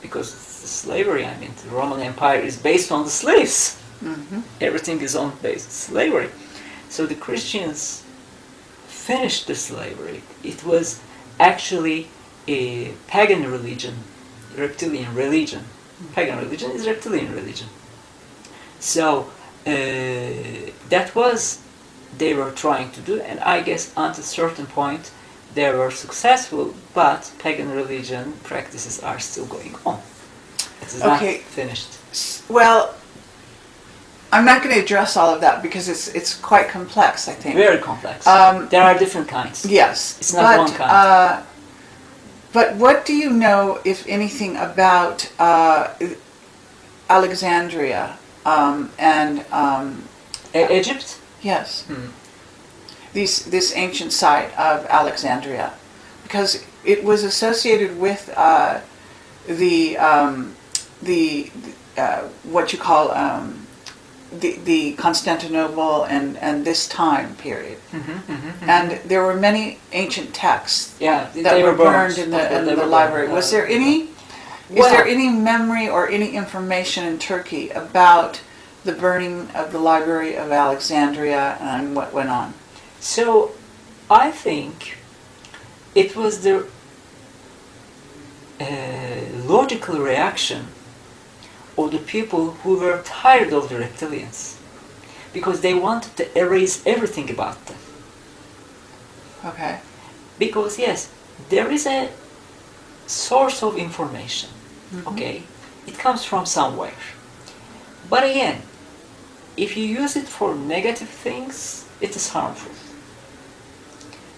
because slavery, I mean, the Roman Empire is based on the slaves. Everything is on based slavery. So the Christians finished the slavery. It was actually a pagan religion, reptilian religion. Pagan religion is reptilian religion. So that was they were trying to do, and I guess until a certain point they were successful, but pagan religion practices are still going on. It is not finished. Well, I'm not going to address all of that because it's quite complex, I think. Very complex. There are different kinds. Yes. It's not one kind. But what do you know, if anything, about Alexandria and Egypt? Yes. This ancient site of Alexandria, because it was associated with the what you call the Constantinople and this time period, and there were many ancient texts that were burned in the library. Was there any? Is there any memory or any information in Turkey about the burning of the Library of Alexandria and what went on? So, I think it was the logical reaction of the people who were tired of the reptilians, because they wanted to erase everything about them. Okay. Because yes, there is a source of information, okay? It comes from somewhere. But again, if you use it for negative things, it is harmful.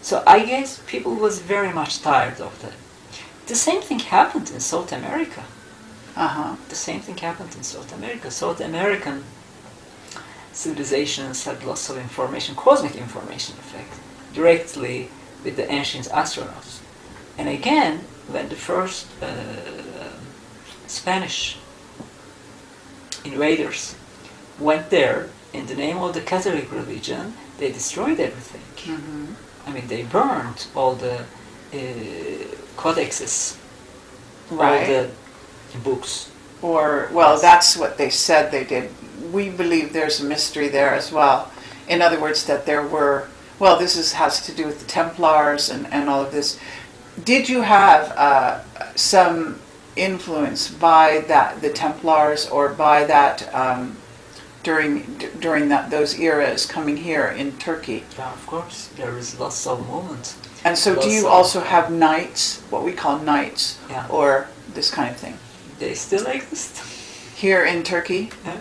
So I guess people was very much tired of that. The same thing happened in South America. The same thing happened in South America. South American civilizations had lots of information, cosmic information, in fact, directly with the ancient astronauts. And again, when the first Spanish invaders went there in the name of the Catholic religion, they destroyed everything. I mean, they burned all the codexes, all the books. Or, well, that's what they said they did. We believe there's a mystery there as well. In other words, that there were, well, this has to do with the Templars and all of this. Did you have some influence by the Templars or by that during those eras coming here in Turkey? Yeah, of course. There is lots of movement. And so do you also have knights, what we call knights, Yeah. or this kind of thing? They still exist. Here in Turkey? Yeah.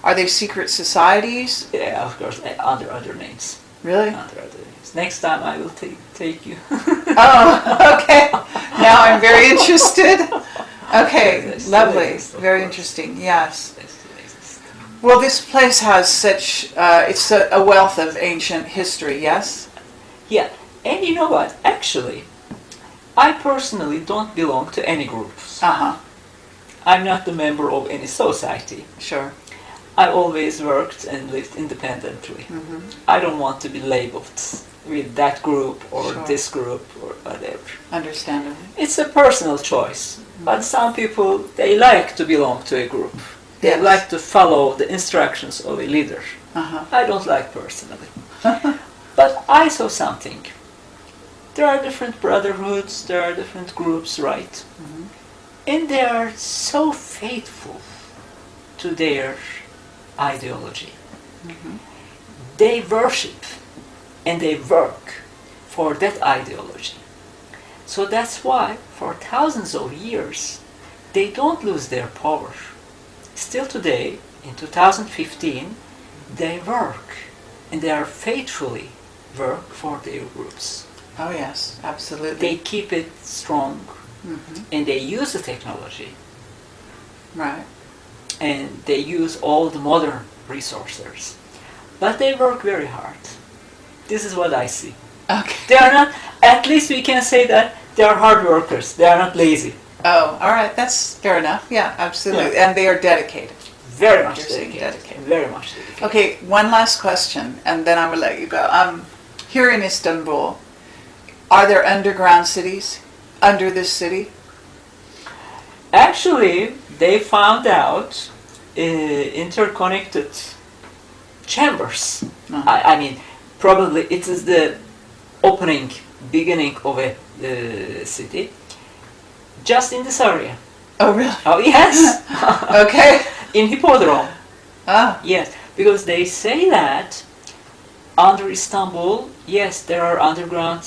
Are they secret societies? Yeah, of course, under other names. Really? Under other names. Next time I will take you. Oh, okay. Now I'm very interested. Okay, They still lovely. exist, of Very course. interesting, yes. They still exist. Well, this place has such, it's a wealth of ancient history, yes? Yeah, and you know what? Actually, I personally don't belong to any groups. I'm not a member of any society. Sure. I always worked and lived independently. I don't want to be labeled with that group or Sure. this group or whatever. Understandable. It's a personal choice. But some people, they like to belong to a group. They Yes. like to follow the instructions of a leader. I don't like personally. But I saw something. There are different brotherhoods, there are different groups, right? And they are so faithful to their ideology. They worship and they work for that ideology. So that's why for thousands of years they don't lose their power. Still today, in 2015, they work and they are faithfully work for their groups. Oh, yes, absolutely. They keep it strong and they use the technology Right. and they use all the modern resources. But they work very hard. This is what I see. Okay. They are not, at least we can say that they are hard workers. They are not lazy. Oh, all right, that's fair enough. Yeah, absolutely. Yeah. And they are dedicated. Very much You're saying dedicated. dedicated. Very much dedicated. Okay, one last question, and then I will let you go. Here in Istanbul, are there underground cities under this city? Actually, they found out interconnected chambers. I mean, probably it is the beginning of a city, just in this area. Oh, really? Oh, yes! Okay. In Hippodrome. Ah, Yes, because they say that under Istanbul, yes, there are underground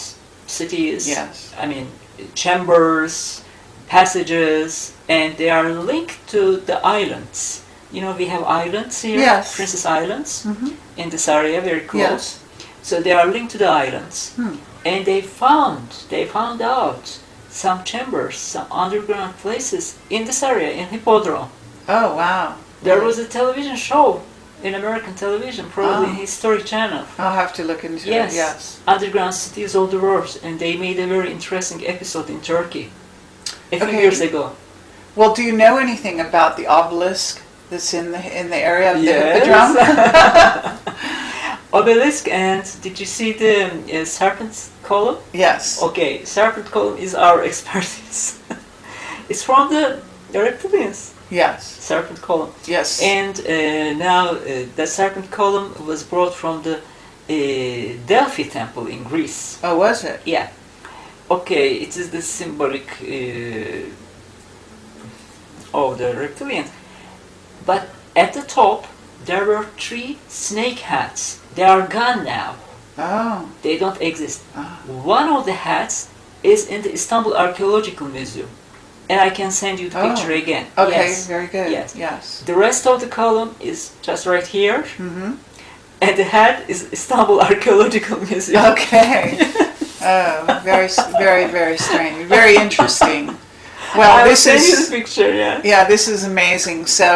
cities. Yes. I mean, chambers, passages, and they are linked to the islands. You know, we have islands here, Yes. Princess Islands, Mm-hmm. in this area, very close. Yes. So they are linked to the islands. Hmm. And they found out some chambers, some underground places in this area, in Hippodrome. Oh, wow. There was a television show in American television, probably in History Channel. I'll have to look into Yes, it, yes. underground cities of the world, and they made a very interesting episode in Turkey a few Okay. years ago. Well, do you know anything about the obelisk that's in the area of the Hippodrome? Obelisk, and did you see the serpent column? Yes. Okay, serpent column is our expertise. It's from the Reptilians, Yes. serpent column. Yes. And now the serpent column was brought from the Delphi temple in Greece. Oh, was it? Yeah. Okay, it is the symbolic of the reptilian. But at the top, there were 3 snake hats. They are gone now. Oh. They don't exist. Ah. One of the hats is in the Istanbul Archaeological Museum. And I can send you the Oh. picture again. Okay, Yes. very good. Yes. Yes. The rest of the column is just right here. Mm-hmm. And the hat is Istanbul Archaeological Museum. Okay. Oh, very strange. Very interesting. Well, I will this send you is the picture, yeah. yeah, this is amazing. So,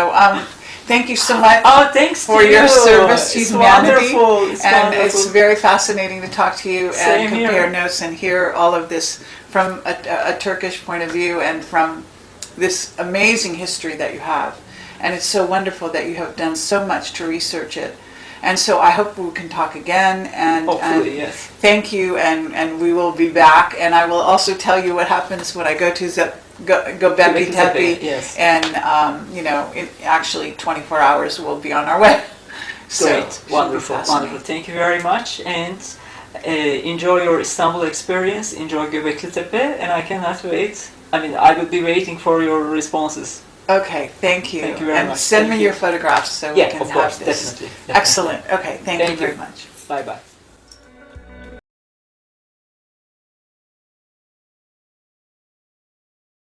thank you so much Oh, thanks for to your you. service to It's humanity. wonderful. It's And wonderful. it's very fascinating to talk to you Same and compare here. notes and hear all of this from a Turkish point of view and from this amazing history that you have. And it's so wonderful that you have done so much to research it. And so I hope we can talk again. And, Hopefully, and yes. thank you. And we will be back. And I will also tell you what happens when I go to Göbekli Tepe. Yes. And, you know, actually 24 hours we'll be on our way. So, Great. it should be Wonderful. fascinating. Wonderful. Thank you very much. And enjoy your Istanbul experience. Enjoy Göbekli Tepe. And I cannot wait. I mean, I will be waiting for your responses. Okay, thank you. Thank you very and much. send Thank me you. your photographs so we Yeah, can of have course. this. Definitely. Excellent. Okay, thank you Thank very you. much. Bye-bye.